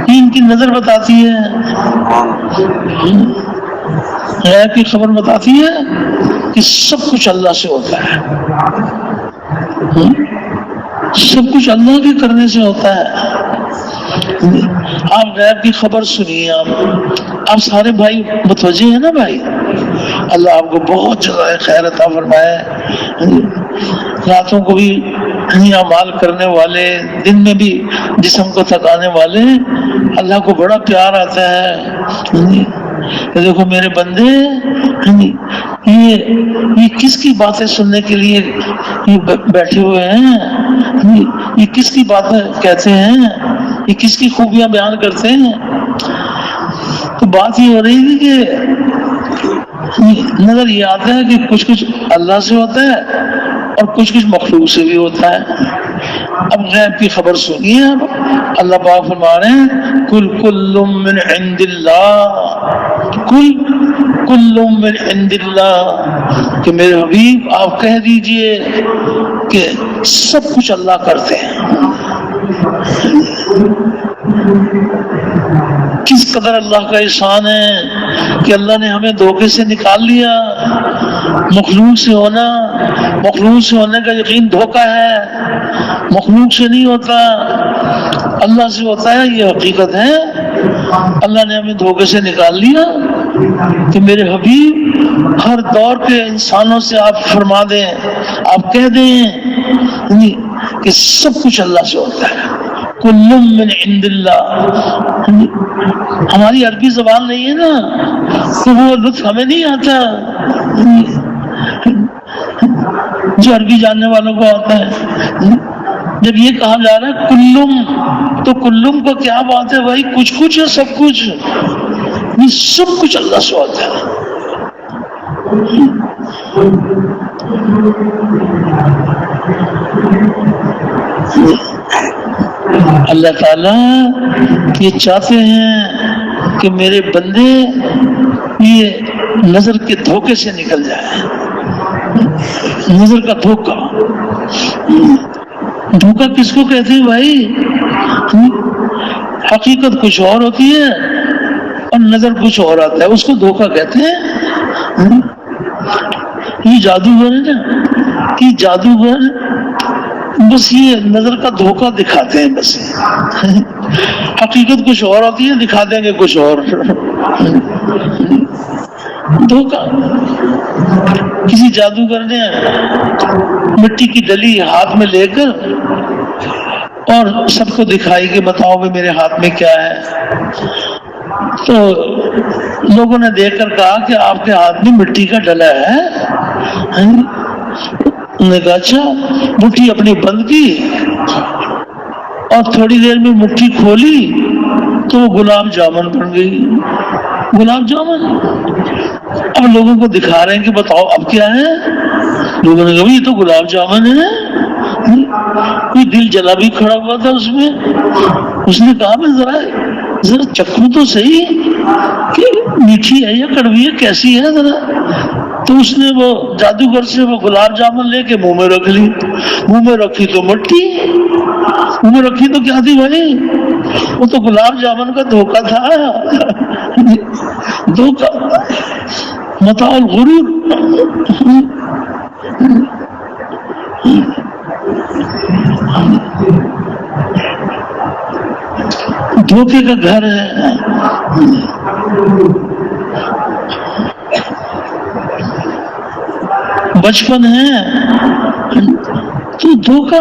Speaker 1: یہ ان کی نظر بتاتی ہے، غیب کی خبر بتاتی ہے کہ سب کچھ اللہ سے ہوتا ہے، سب کچھ اللہ کے کرنے سے ہوتا ہے۔ آپ غیب کی خبر سنیے، آپ سارے بھائی متوجہ ہیں نا بھائی؟ اللہ آپ کو بہت جزائے خیر عطا فرمائے، راتوں کو بھی اعمال کرنے والے، دن میں بھی جسم کو تھکانے والے، اللہ کو بڑا پیار آتا ہے۔ دیکھو میرے بندے، یہ کس کی باتیں سننے کے لیے یہ بیٹھے ہوئے ہیں، یہ کس کی باتیں کہتے ہیں، یہ کس کی خوبیاں بیان کرتے ہیں۔ تو بات یہ ہو رہی تھی کہ نظر یہ آتا ہے کہ کچھ کچھ اللہ سے ہوتا ہے اور کچھ کچھ مخلوق سے بھی ہوتا ہے۔ اب غیب کی خبر سنیے، اب اللہ پاک فرما رہے ہیں کل من عند اللہ، کل من عند اللہ، کہ میرے حبیب آپ کہہ دیجئے کہ سب کچھ اللہ کرتے ہیں۔ کس قدر اللہ کا احسان ہے کہ اللہ نے ہمیں دھوکے سے نکال لیا۔ مخلوق سے ہونے کا یقین دھوکہ ہے، مخلوق سے نہیں ہوتا، اللہ سے ہوتا ہے، یہ حقیقت ہے۔ اللہ نے ہمیں دھوکے سے نکال لیا کہ میرے حبیب ہر دور کے انسانوں سے آپ فرما دیں، آپ کہہ دیں کہ سب کچھ اللہ سے ہوتا ہے، کل من عند اللہ۔ ہماری عربی زبان نہیں ہے نا، تو وہ لطف ہمیں نہیں آتا جو عربی جاننے والوں کو آتا ہے۔ جب یہ کہا جا رہا ہے کلم، تو کلم کو کیا بات ہے بھائی؟ کچھ کچھ ہے، سب کچھ، یہ سب کچھ اللہ سے ہوتا ہے۔ اللہ تعالیٰ یہ چاہتے ہیں کہ میرے بندے یہ نظر کے دھوکے سے نکل جائے۔ نظر کا دھوکہ، دھوکہ کس کو کہتے ہیں بھائی؟ حقیقت کچھ اور ہوتی ہے اور نظر کچھ اور آتا ہے، اس کو دھوکہ کہتے ہیں۔ یہ جادوگر ہے نا، کہ جادوگر بس یہ نظر کا دھوکہ دکھاتے ہیں، بس حقیقت کچھ اور ہوتی ہے، دکھا دیں گے کچھ اور۔ دھوکہ، کسی جادوگر نے مٹی کی ڈلی ہاتھ میں لے کر اور سب کو دکھائی کہ بتاؤ کہ میرے ہاتھ میں کیا ہے۔ تو لوگوں نے دیکھ کر کہا کہ آپ کے ہاتھ میں مٹی کا ڈلا ہے۔ نے کہا اچھا، مٹھی اپنی بند کی اور تھوڑی دیر میں مٹھی کھولی تو وہ گلاب جامن بن گئی۔ گلاب جامن اب لوگوں کو دکھا رہے ہیں کہ بتاؤ اب کیا ہے۔ لوگوں نے کہا یہ تو گلاب جامن ہے۔ کوئی دل جلا بھی کھڑا ہوا تھا اس میں، اس نے کہا میں ذرا چکھوں تو صحیح کہ میٹھی ہے یا کڑوی ہے، کیسی ہے ذرا۔ تو اس نے وہ جادوگر سے وہ گلاب جامن لے کے منہ میں رکھ لی۔ منہ میں رکھی تو مٹی، منہ میں رکھی تو کیا تھی بھائی؟ وہ تو گلاب جامن کا دھوکہ تھا۔ دھوکہ، متاع الغرور۔ دھوکے کا گھر ہے۔ بچپن ہے تو دھوکہ،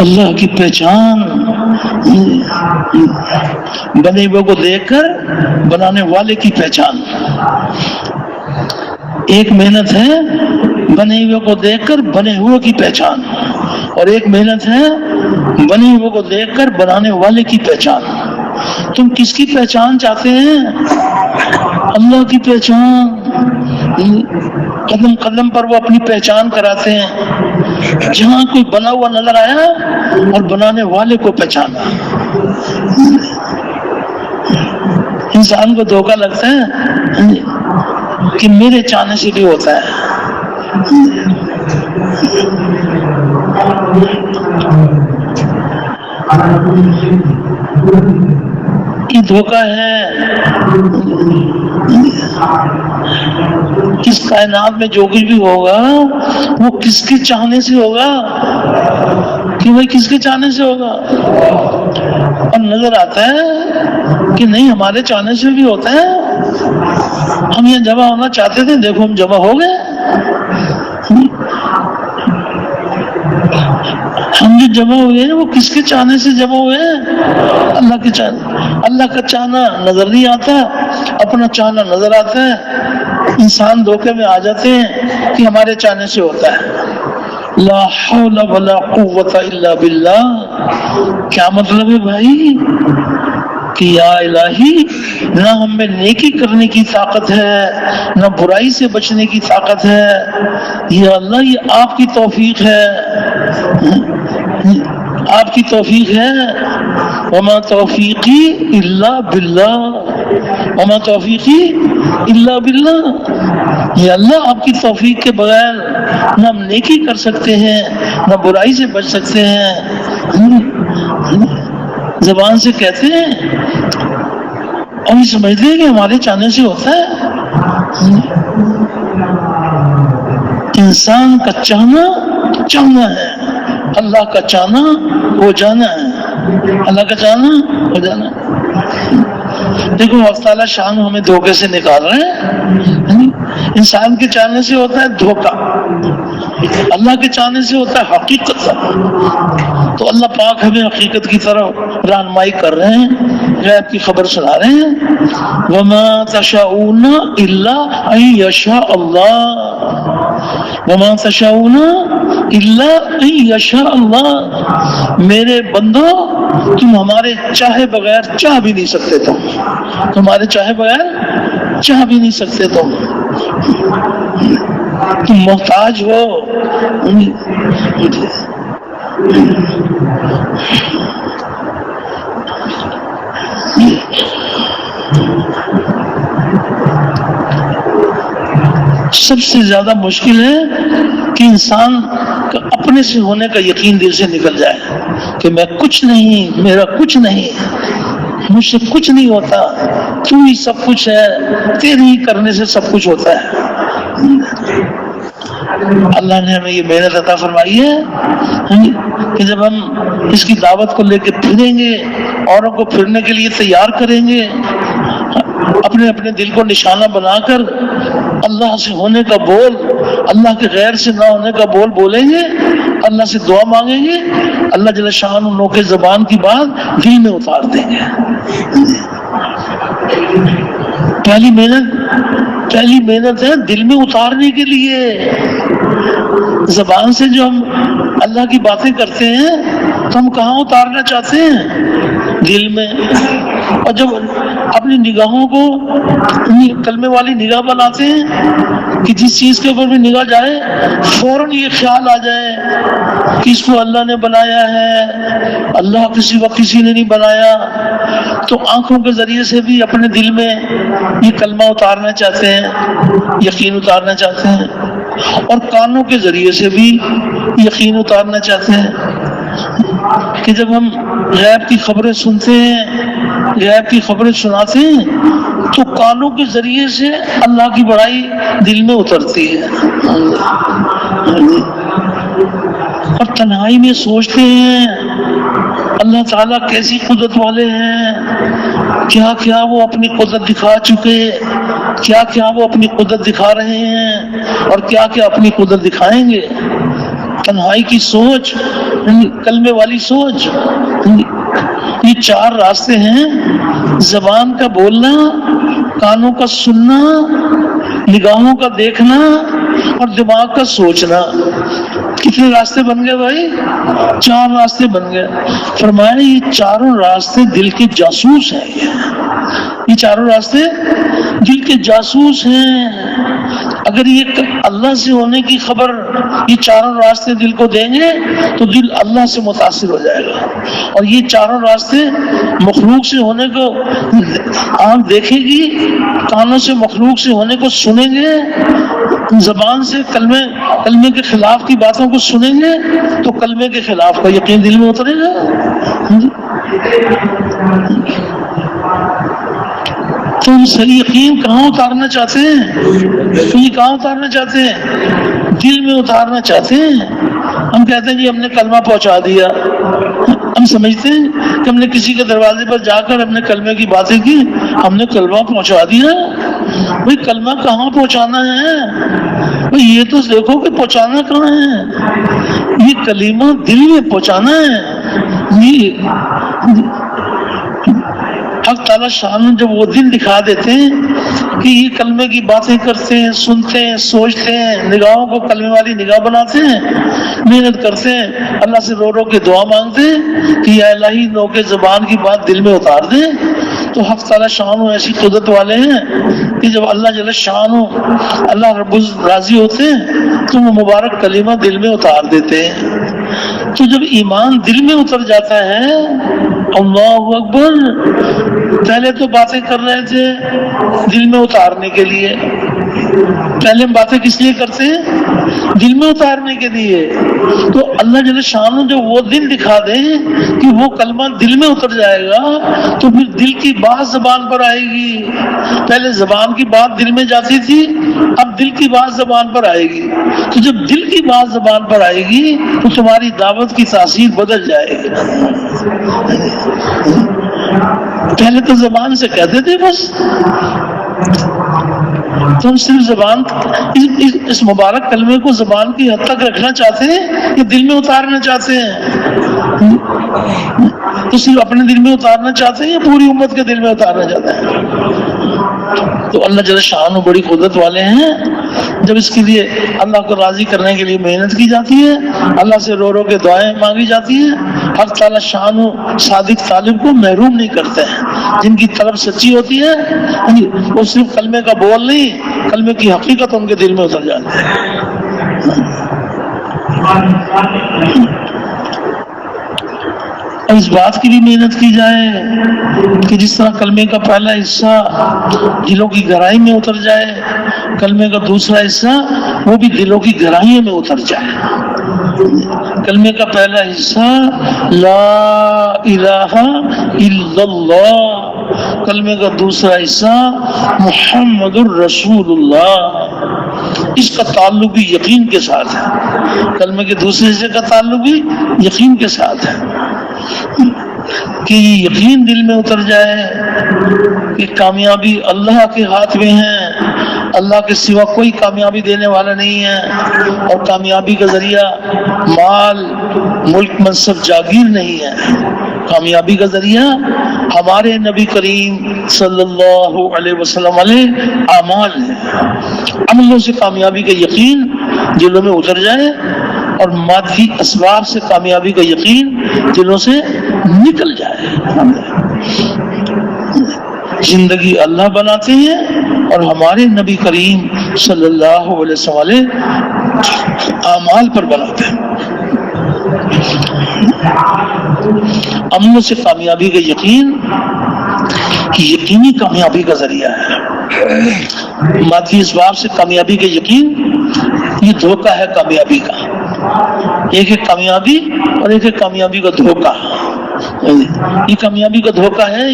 Speaker 1: اللہ کی پہچان بنے ہوئے کو دیکھ کر بنانے والے کی پہچان. ایک محنت ہے بنے ہوئے کو دیکھ کر بنے ہوئے کی پہچان، اور ایک محنت ہے بنے ہوئے کو دیکھ کر بنانے والے کی پہچان. تم کس کی پہچان چاہتے ہیں؟ اللہ کی پہچان. قدم قدم پر وہ اپنی پہچان کراتے ہیں. جہاں کوئی بنا ہوا نظر آیا اور بنانے والے کو پہچانا. انسان کو دھوکہ لگتا ہے کہ میرے چاہنے سے بھی ہوتا ہے. یہ دھوکہ ہے. اس کائنات میں جو کچھ بھی ہوگا وہ کس کے چاہنے سے ہوگا، کہ بھائی کس کے چاہنے سے ہوگا. اور نظر آتا ہے کہ نہیں ہمارے چاہنے سے بھی ہوتا ہے. ہم یہاں جمع ہونا چاہتے تھے، دیکھو ہم جمع ہو گئے. ہم جو جمع ہوئے ہیں وہ کس کے چاہنے سے جمع ہوئے ہیں؟ اللہ کے چاہنے. اللہ کا چاہنا نظر نہیں آتا، اپنا چاہنا نظر آتا ہے. انسان دھوکے میں آ جاتے ہیں کہ ہمارے چاہنے سے ہوتا ہے. لا حول ولا قوت الا باللہ. کیا مطلب ہے بھائی؟ کہ یا الہی نہ ہم میں نیکی کرنے کی طاقت ہے نہ برائی سے بچنے کی طاقت ہے. یا اللہ یہ آپ کی توفیق ہے، آپ کی توفیق ہے. وما توفیقی الا باللہ، وما توفیقی الا باللہ. یا اللہ آپ کی توفیق کے بغیر نہ ہم نیکی کر سکتے ہیں نہ برائی سے بچ سکتے ہیں. زبان سے کہتے ہیں اور یہ سمجھتے ہیں کہ ہمارے چاہنے سے ہوتا ہے. انسان کا چاہنا چاہنا ہے، اللہ کا چاہنا وہ جانا ہے. اللہ کا چاہنا وہ جانا ہے. دیکھو اللہ تعالیٰ شان ہمیں دھوکے سے نکال رہے ہیں. انسان کے چاہنے سے ہوتا ہے دھوکہ، اللہ کے چاہنے سے ہوتا ہے حقیقت. تو اللہ پاک ہمیں حقیقت کی طرف رہنمائی کر رہے ہیں، غیب کی خبر سنا رہے ہیں. وما تشاؤون الا ان یشاء اللہ، وما تشاؤون الا ان یشاء اللہ. میرے بندو تم ہمارے چاہے بغیر چاہ بھی نہیں سکتے. تمہارے چاہے بغیر چاہ بھی نہیں سکتے. تم محتاج ہو. سب سے زیادہ مشکل ہے کہ انسان کا اپنے سے ہونے کا یقین دل سے نکل جائے کہ میں کچھ نہیں، میرا کچھ نہیں، مجھ سے کچھ نہیں ہوتا، تو ہی سب کچھ ہے، تیرے ہی کرنے سے سب کچھ ہوتا ہے. اللہ نے ہمیں یہ محنت عطا فرمائی ہے کہ جب ہم اس کی دعوت کو لے کے پھریں گے، اوروں کو پھرنے کے لیے تیار کریں گے، اپنے اپنے دل کو نشانہ بنا کر اللہ سے ہونے کا بول، اللہ کے غیر سے نہ ہونے کا بول بولیں گے، اللہ سے دعا مانگیں گے، اللہ جل شان ان کے زبان کی بات دل میں اتار دیں گے. پہلی محنت ہے دل میں اتارنے کے لیے. زبان سے جو ہم اللہ کی باتیں کرتے ہیں تو ہم کہاں اتارنا چاہتے ہیں؟ دل میں. اور جب اپنی نگاہوں کو کلمے والی نگاہ بناتے ہیں کہ جس چیز کے اوپر بھی نگاہ جائے فوراً یہ خیال آ جائے کہ اس کو اللہ نے بنایا ہے، اللہ کسی وقت کسی نے نہیں بنایا، تو آنکھوں کے ذریعے سے بھی اپنے دل میں یہ کلمہ اتارنا چاہتے ہیں، یقین اتارنا چاہتے ہیں، اور کانوں کے ذریعے سے بھی یقین اتارنا چاہتے ہیں کہ جب ہم غیب کی خبریں سنتے ہیں، غیب کی خبریں سناتے ہیں تو کانوں کے ذریعے سے اللہ کی بڑائی دل میں اترتی ہے. اور تنہائی میں سوچتے ہیں اللہ تعالیٰ کیسی قدرت والے ہیں، کیا کیا وہ اپنی قدرت دکھا چکے، کیا کیا وہ اپنی قدرت دکھا رہے ہیں اور کیا کیا اپنی قدرت دکھائیں گے. تنہائی کی سوچ، کلمے والی سوچ، یہ 4 راستے ہیں: زبان کا بولنا، کانوں کا سننا، نگاہوں کا دیکھنا اور دماغ کا سوچنا. کتنے راستے بن گئے بھائی؟ 4 راستے بن گئے. فرمایا یہ 4 راستے دل کے جاسوس ہیں. یہ 4 راستے دل کے جاسوس ہیں. اگر یہ اللہ سے ہونے کی خبر یہ 4 راستے دل کو دیں گے تو دل اللہ سے متاثر ہو جائے گا. اور یہ 4 راستے مخلوق سے ہونے کو آنکھ دیکھے گی، کانوں سے مخلوق سے ہونے کو سنیں گے، زبان سے کلمے کے خلاف کی باتوں کو سنیں گے تو کلمے کے خلاف کا یقین دل میں اترے گا. تم صحیح یقین کہاں اتارنا چاہتے ہیں؟ تم یہ کہاں اتارنا چاہتے ہیں؟ دل میں اتارنا چاہتے ہیں. ہم کہتے ہیں جی ہم نے کلمہ پہنچا دیا. ہم سمجھتے ہیں کہ ہم نے کسی کے دروازے پر جا کر ہم نے کلمے کی باتیں کی، ہم نے کلمہ پہنچا دیا. بھئی کلمہ کہاں پہنچانا ہے؟ بھئی یہ تو دیکھو کہ پہنچانا کہاں ہے. یہ کلمہ دل میں پہنچانا ہے. حق تعالیٰ شان جب وہ دل دکھا دیتے ہیں کہ یہ کلمے کی باتیں کرتے ہیں، سنتے ہیں، سوچتے ہیں، نگاہوں کو کلمے والی نگاہ بناتے ہیں، محنت کرتے ہیں، اللہ سے رو رو کے دعا مانگتے ہیں کہ یا الہی نو کے زبان کی بات دل میں اتار دیں. تو حق تعالیٰ شان ایسی قدرت والے ہیں کہ جب اللہ جل شان اللہ رب راضی ہوتے ہیں تو وہ مبارک کلمہ دل میں اتار دیتے ہیں. تو جب ایمان دل میں اتر جاتا ہے، اللہ اکبر، پہلے تو باتیں کر رہے تھے دل میں اتارنے کے لیے. پہلے ہم باتیں کس لیے کرتے ہیں؟ دل میں اتارنے کے لیے. تو اللہ جل شان جو وہ دل دکھا دیں کہ وہ کلمہ دل میں اتر جائے گا تو پھر دل کی بات زبان پر آئے گی. پہلے زبان کی بات دل میں جاتی تھی، اب دل کی بات زبان پر آئے گی. تو جب دل کی بات زبان پر آئے گی تو تمہاری دعوت کی تاثیر بدل جائے گی. پہلے تو زبان سے کہتے تھے بس، تم صرف زبان اس مبارک کلمے کو زبان کی حد تک رکھنا چاہتے ہیں یا دل میں اتارنا چاہتے ہیں؟ تو صرف اپنے دل میں اتارنا چاہتے ہیں یا پوری امت کے دل میں اتارنا چاہتے ہیں؟ تو اللہ جل شان بڑی قدرت والے ہیں. جب اس کے لیے اللہ کو راضی کرنے کے لیے محنت کی جاتی ہے، اللہ سے رو رو کے دعائیں مانگی جاتی ہیں، حق تعالیٰ شان صادق طالب کو محروم نہیں کرتے ہیں. جن کی طلب سچی ہوتی ہے وہ صرف کلمے کا بول نہیں، کلمے کی حقیقت ان کے دل میں اتر جاتی ہے. اس بات کی بھی محنت کی جائے کہ جس طرح کلمے کا پہلا حصہ دلوں کی گہرائی میں اتر جائے، کلمے کا دوسرا حصہ وہ بھی دلوں کی گہرائیوں میں اتر جائے. کلمے کا پہلا حصہ لا الہ الا اللہ، کلمے کا دوسرا حصہ محمد الرسول اللہ. اس کا تعلق بھی یقین کے ساتھ ہے. کلمے کے دوسرے حصے کا تعلق بھی یقین کے ساتھ ہے کہ یہ یقین دل میں اتر جائے کہ کامیابی اللہ کے ہاتھ میں ہے، اللہ کے سوا کوئی کامیابی دینے والا نہیں ہے، اور کامیابی کا ذریعہ مال، ملک، منصب، جاگیر نہیں ہے. کامیابی کا ذریعہ ہمارے نبی کریم صلی اللہ علیہ وسلم علیہ اعمال ہے. عملوں سے کامیابی کا یقین دلوں میں اتر جائے اور مادی اسباب سے کامیابی کا یقین دلوں سے نکل جائے. زندگی اللہ بناتے ہیں اور ہمارے نبی کریم صلی اللہ علیہ وسلم اعمال پر بناتے ہیں. عملوں سے کامیابی کا یقین یقینی کامیابی کا ذریعہ ہے. مادی اسباب سے کامیابی کا یقین یہ دھوکہ ہے کامیابی کا. ایک ہے کامیابی اور ایک ہے کامیابی کا دھوکہ. یہ کامیابی کا دھوکہ ہے.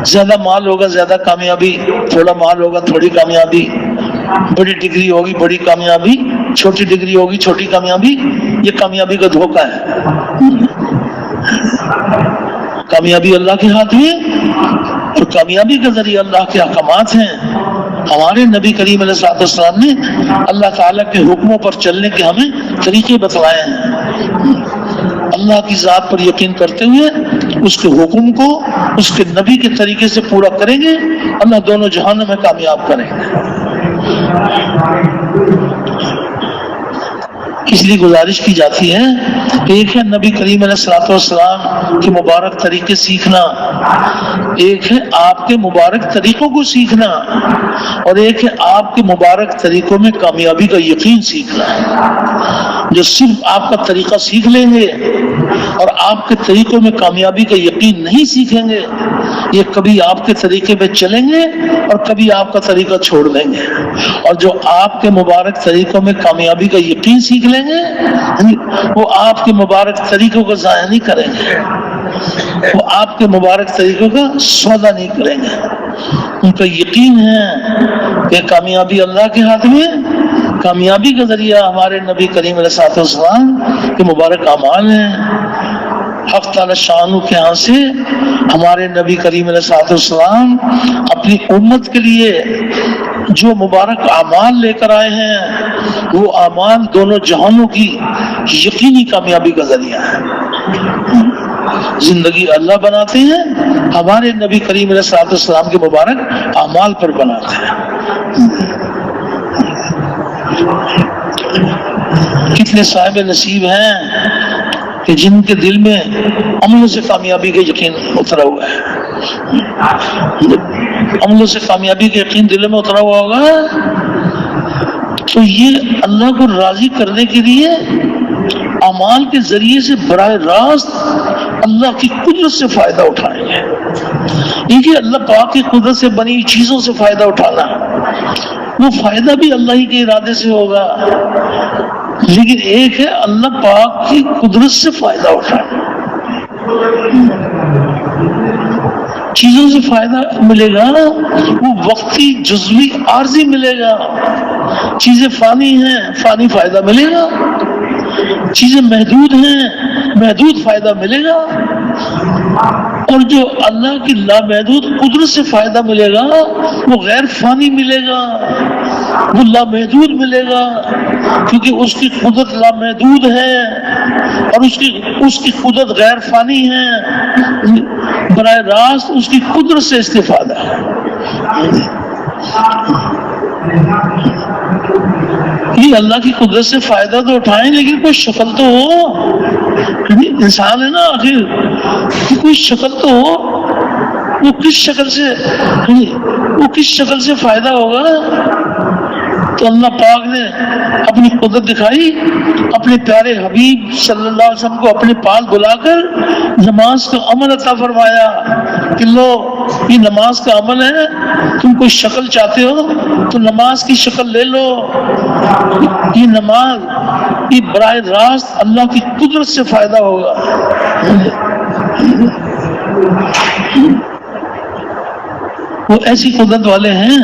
Speaker 1: زیادہ مال ہوگا زیادہ کامیابی، تھوڑا مال ہوگا تھوڑی کامیابی، بڑی ڈگری ہوگی بڑی کامیابی، چھوٹی ڈگری ہوگی چھوٹی کامیابی. یہ کامیابی کا دھوکہ ہے. کامیابی اللہ کے ہاتھ میں تو کامیابی کا ذریعہ اللہ کے احکامات ہیں. ہمارے نبی کریم علیہ السلام نے اللہ تعالیٰ کے حکموں پر چلنے کے ہمیں طریقے بتلائے ہیں. اللہ کی ذات پر یقین کرتے ہوئے اس کے حکم کو اس کے نبی کے طریقے سے پورا کریں گے، اللہ دونوں جہانوں میں کامیاب کریں گے. اس لیے گزارش کی جاتی ہے کہ ایک ہے نبی کریم علیہ السلام کے مبارک طریقے سیکھنا، ایک ہے آپ کے مبارک طریقوں کو سیکھنا، اور ایک ہے آپ کے مبارک طریقوں میں کامیابی کا یقین سیکھنا. جو صرف آپ کا طریقہ سیکھ لیں گے اور آپ کے طریقوں میں کامیابی کا یقین نہیں سیکھیں گے، یہ کبھی آپ کے طریقے پہ چلیں گے اور کبھی آپ کا طریقہ چھوڑ دیں گے. اور جو آپ کے مبارک طریقوں میں کامیابی کا یقین سیکھ لیں گے، وہ آپ کے مبارک طریقوں کو ضائع نہیں کریں گے، وہ آپ کے مبارک طریقوں کا سودا نہیں کریں گے. ان کا یقین ہے کہ کامیابی اللہ کے ہاتھ میں، کامیابی کا ذریعہ ہمارے نبی کریم علیہ السلام کے مبارک اعمال ہیں. حق تعالی شانہ کے ہاں سے ہمارے نبی کریم علیہ السلام اپنی امت کے لیے جو مبارک اعمال لے کر آئے ہیں، وہ اعمال دونوں جہانوں کی یقینی کامیابی کا ذریعہ ہے. زندگی اللہ بناتے ہیں، ہمارے نبی کریم علیہ السلام کے مبارک اعمال پر بناتے ہیں. کتنے صاحب نصیب ہیں کہ جن کے دل میں عملوں سے کامیابی کا یقین اترا ہوا ہے. عملوں سے کامیابی کا یقین دل میں اترا ہوا ہوگا تو یہ اللہ کو راضی کرنے کے لیے اعمال کے ذریعے سے براہ راست اللہ کی قدرت سے فائدہ اٹھائیں گے. دیکھیے اللہ پاک کی قدرت سے بنی چیزوں سے فائدہ اٹھانا، وہ فائدہ بھی اللہ ہی کے ارادے سے ہوگا، لیکن ایک ہے اللہ پاک کی قدرت سے فائدہ اٹھانا. چیزوں سے فائدہ ملے گا وہ وقتی جزوی عارضی ملے گا. چیزیں فانی ہیں، فانی فائدہ ملے گا. چیزیں محدود ہیں، محدود فائدہ ملے گا. اور جو اللہ کی لامحدود قدرت سے فائدہ ملے گا وہ غیر فانی ملے گا، وہ لامحدود ملے گا، کیونکہ اس کی قدرت لامحدود ہے اور اس کی قدرت غیر فانی ہے. براہ راست اس کی قدرت سے استفادہ ہے. یہ اللہ کی قدرت سے فائدہ تو اٹھائیں لیکن کوئی شکل تو ہو. انسان ہے نا آخر، کوئی شکل تو ہو. وہ کس شکل سے فائدہ ہوگا؟ تو اللہ پاک نے اپنی قدرت دکھائی، اپنے پیارے حبیب صلی اللہ علیہ وسلم کو اپنے پاس بلا کر نماز کا عمل عطا فرمایا کہ لو یہ نماز کا عمل ہے، تم کوئی شکل چاہتے ہو تو نماز کی شکل لے لو. یہ نماز یہ براہ راست اللہ کی قدرت سے فائدہ ہوگا. وہ ایسی قدرت والے ہیں.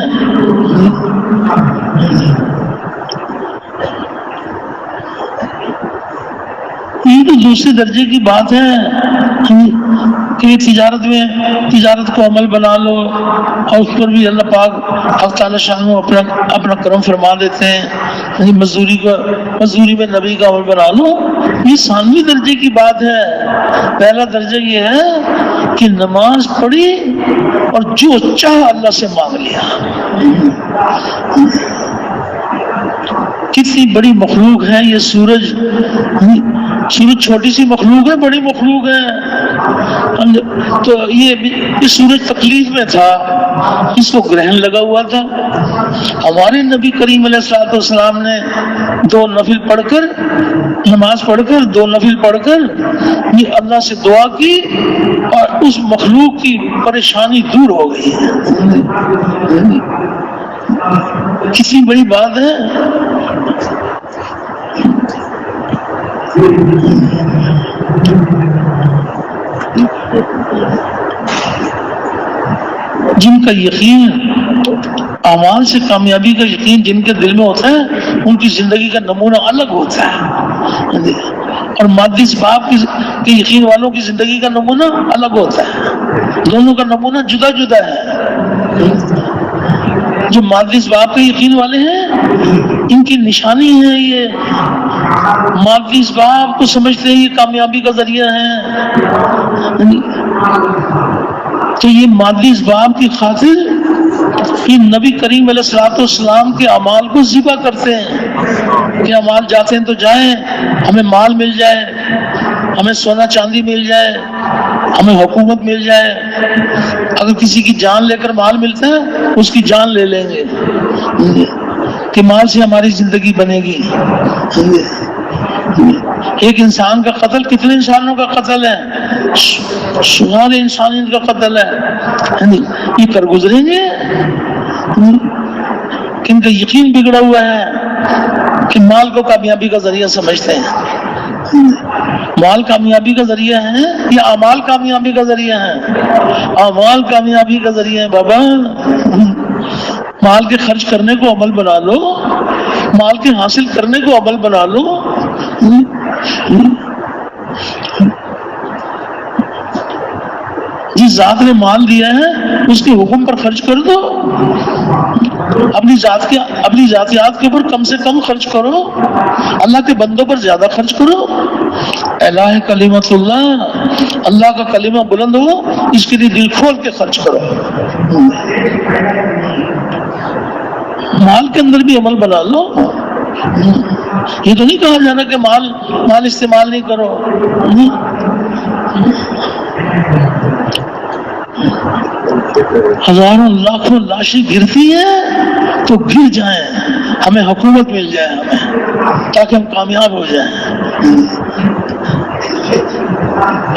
Speaker 1: یہ تو دوسرے درجے کی بات ہے کہ تجارت کو عمل بنا لو، اور اس پر بھی اللہ پاک حق تعالی شانہ اپنا کرم فرما دیتے ہیں. مزدوری میں نبی کا عمل بنا لو. یہ ثانوی درجے کی بات ہے. پہلا درجہ یہ ہے کہ نماز پڑھی اور جو چاہا اللہ سے مانگ لیا. کتنی بڑی مخلوق ہے یہ سورج. چھوٹی سی مخلوق ہے، بڑی مخلوق ہے. تو یہ سورج تکلیف میں تھا، اس کو گرہن لگا ہوا تھا. ہمارے نبی کریم علیہ السلام نے نماز پڑھ کر 2 نفل پڑھ کر یہ اللہ سے دعا کی اور اس مخلوق کی پریشانی دور ہو گئی. کتنی بڑی بات ہے. جن کا یقین اعمال سے کامیابی کا یقین جن کے دل میں ہوتا ہے ان کی زندگی کا نمونہ الگ ہوتا ہے، اور مادی اسباب کے یقین والوں کی زندگی کا نمونہ الگ ہوتا ہے، دونوں کا نمونہ جدا جدا ہے۔ جو مادی اسباب کے یقین والے ہیں ان کی نشانی ہے یہ مادی اسباب کو سمجھتے ہیں یہ کامیابی کا ذریعہ ہے، تو یہ مادی اسباب کی خاطر یہ نبی کریم علیہ الصلوۃ والسلام کے اعمال کو ذبح کرتے ہیں کہ اعمال جاتے ہیں تو جائیں، ہمیں مال مل جائے، ہمیں سونا چاندی مل جائے، ہمیں حکومت مل جائے، اگر کسی کی جان لے کر مال ملتا ہے اس کی جان لے لیں گے کہ مال سے ہماری زندگی بنے گی۔ ایک انسان کا قتل کتنے انسانوں کا قتل ہے، شمار انسانیت کا قتل ہے، یہ کر گزریں گے کہ ان کا یقین بگڑا ہوا ہے کہ مال کو کامیابی کا ذریعہ سمجھتے ہیں۔ مال کامیابی کا ذریعہ ہے یا اعمال کامیابی کا ذریعہ ہے؟ اعمال کامیابی کا ذریعہ ہے بابا۔ مال کے خرچ کرنے کو عمل بنا لو، مال کے حاصل کرنے کو عمل بنا لو۔ جس ذات نے مال دیا ہے اس کے حکم پر خرچ کر دو، اپنی ذاتیات کے اوپر کم سے کم خرچ کرو، اللہ کے بندوں پر زیادہ خرچ کرو۔ الہ کلمت اللہ، اللہ کا کلمہ بلند ہو اس کے لیے دل کھول کے خرچ کرو۔ مال کے اندر بھی عمل بنا لو، یہ تو نہیں کہا جانا کہ مال استعمال نہیں کرو۔ ہزاروں لاکھوں لاشیں گرتی ہیں تو گر جائیں، ہمیں حکومت مل جائے، ہمیں تاکہ ہم کامیاب ہو جائیں۔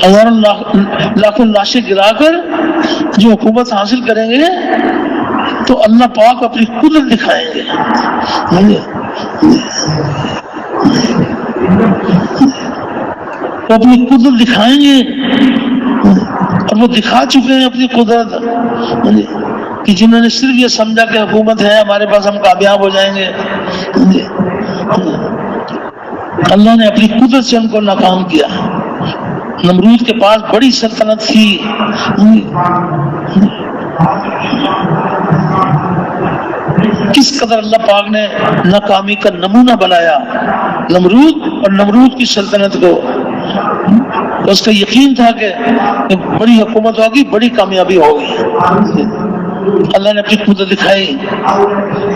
Speaker 1: ہزاروں لاکھوں لاشیں گرا کر جو حکومت حاصل کریں گے تو اللہ پاک اپنی قدرت دکھائیں گے، وہ اپنی قدرت دکھائیں گے، اور وہ دکھا چکے ہیں اپنی قدرت کہ جنہوں نے صرف یہ سمجھا کہ حکومت ہے ہمارے پاس ہم کامیاب ہو جائیں گے، اللہ نے اپنی قدرت سے ان کو ناکام کیا۔ نمرود کے پاس بڑی سلطنت تھی، کس قدر اللہ پاک نے ناکامی کا نمونہ بنایا نمرود اور نمرود کی سلطنت کو۔ اس کا یقین تھا کہ بڑی حکومت ہوگی، بڑی کامیابی ہوگی۔ اللہ نے اپنی قدرت دکھائی،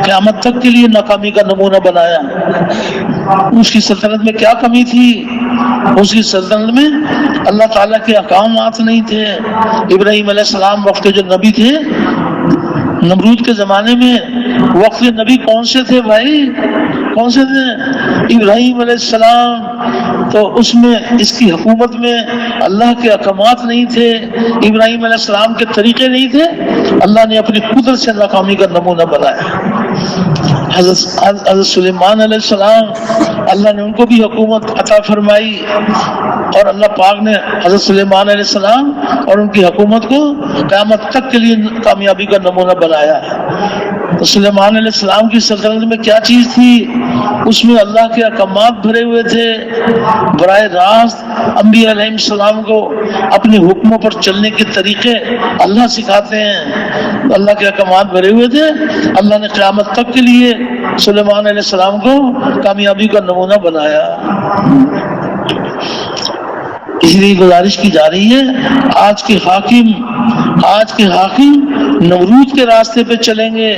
Speaker 1: قیامت تک کے لیے ناکامی کا نمونہ بنایا۔ اس کی سلطنت میں کیا کمی تھی؟ اس کی سلطنت میں اللہ تعالیٰ کے احکامات نہیں تھے۔ ابراہیم علیہ السلام وقت جو نبی تھے، نمرود کے زمانے میں وقت نبی کون سے تھے بھائی؟ کون سے تھے؟ ابراہیم علیہ السلام۔ تو اس میں اس کی حکومت میں اللہ کے احکامات نہیں تھے، ابراہیم علیہ السلام کے طریقے نہیں تھے، اللہ نے اپنی قدرت سے ناکامی کا نمونہ بنایا۔ حضرت سلیمان علیہ السلام، اللہ نے ان کو بھی حکومت عطا فرمائی، اور اللہ پاک نے حضرت سلیمان علیہ السلام اور ان کی حکومت کو قیامت تک کے لیے کامیابی کا نمونہ بنایا۔ تو سلیمان علیہ السلام کی سلطنت میں کیا چیز تھی؟ اس میں اللہ کے احکامات بھرے ہوئے تھے، براہ راست انبیاء علیہ السلام کو اپنے حکموں پر چلنے کے طریقے اللہ سکھاتے ہیں۔ اللہ کے احکامات بھرے ہوئے تھے، اللہ نے قیامت تک کے لیے سلیمان علیہ السلام کو کامیابی کا نمونہ بنایا۔ اس لیے گزارش کی جا رہی ہے، آج کے حاکم نمرود کے راستے پہ چلیں گے۔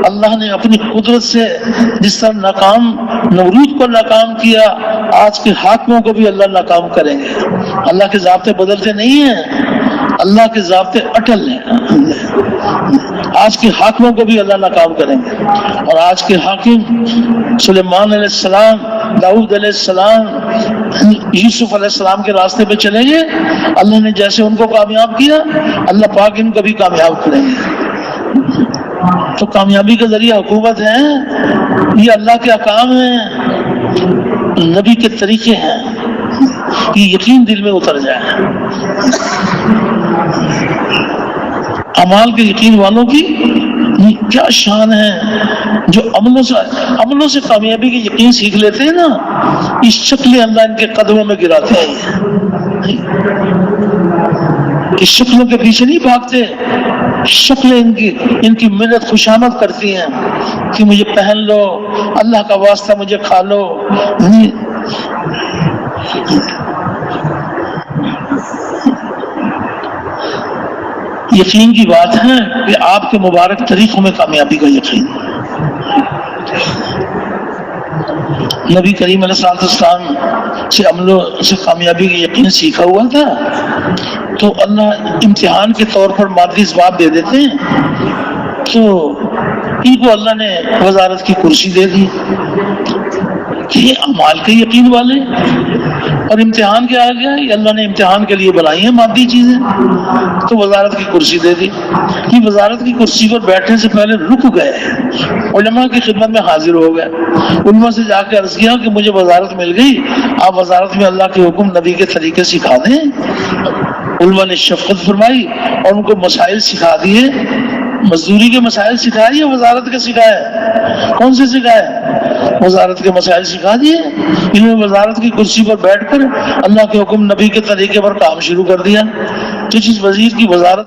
Speaker 1: اللہ نے اپنی قدرت سے جس طرح نمرود کو ناکام کیا، آج کے حاکموں کو بھی اللہ ناکام کریں گے۔ اللہ کے ضابطے بدلتے نہیں ہیں، اللہ کے ضابطے اٹل ہیں۔ آج کے حاکموں کو بھی اللہ ناکام کریں گے، اور آج کے حاکم سلیمان علیہ السلام، داؤد علیہ السلام، یوسف علیہ السلام کے راستے پہ چلیں گے۔ اللہ نے جیسے ان کو کامیاب کیا، اللہ پاک ان کو بھی کامیاب کریں گے۔ تو کامیابی کا ذریعہ حکومت ہے، یہ اللہ کے احکام ہیں، نبی کے طریقے ہیں، یہ یقین دل میں اتر جائے۔ اعمال کے یقین والوں کی کیا شان ہے جو عملوں سے کامیابی کے یقین سیکھ لیتے ہیں نا، اس شکل اللہ ان کے قدموں میں گراتے ہیں، اس شکلوں کے پیچھے نہیں بھاگتے، شکلیں ان کی منت خوشامد کرتی ہیں کہ مجھے پہن لو، اللہ کا واسطہ مجھے کھا لو۔ یقین کی بات ہے کہ آپ کے مبارک طریقوں میں کامیابی کا یقین۔ نبی کریم علیہ السلام سے عملوں سے کامیابی کا یقین سیکھا ہوا تھا، تو اللہ امتحان کے طور پر مادی اسباب دے دیتے ہیں، تو ان کو اللہ نے وزارت کی کرسی دے دی کہ یہ اعمال کے یقین والے، اور امتحان کیا آ گیا، یہ اللہ نے امتحان کے لیے بنائی ہیں مادی چیزیں، تو وزارت کی کرسی دے دی۔ یہ وزارت کی کرسی پر بیٹھنے سے پہلے رک گئے، علماء کی خدمت میں حاضر ہو گئے، علماء سے جا کے عرض کیا کہ مجھے وزارت مل گئی، آپ وزارت میں اللہ کے حکم نبی کے طریقے سکھا دیں۔ علماء نے شفقت فرمائی اور ان کو مسائل سکھا دیے، مزدوری کے مسائل سکھائے یا وزارت کے سکھائے؟ کون سے سکھائے؟ وزارت کے مسائل سکھا دیے۔ انہوں نے وزارت کی کرسی پر بیٹھ کر اللہ کے حکم نبی کے طریقے پر کام شروع کر دیا۔ تو جس وزیر کی وزارت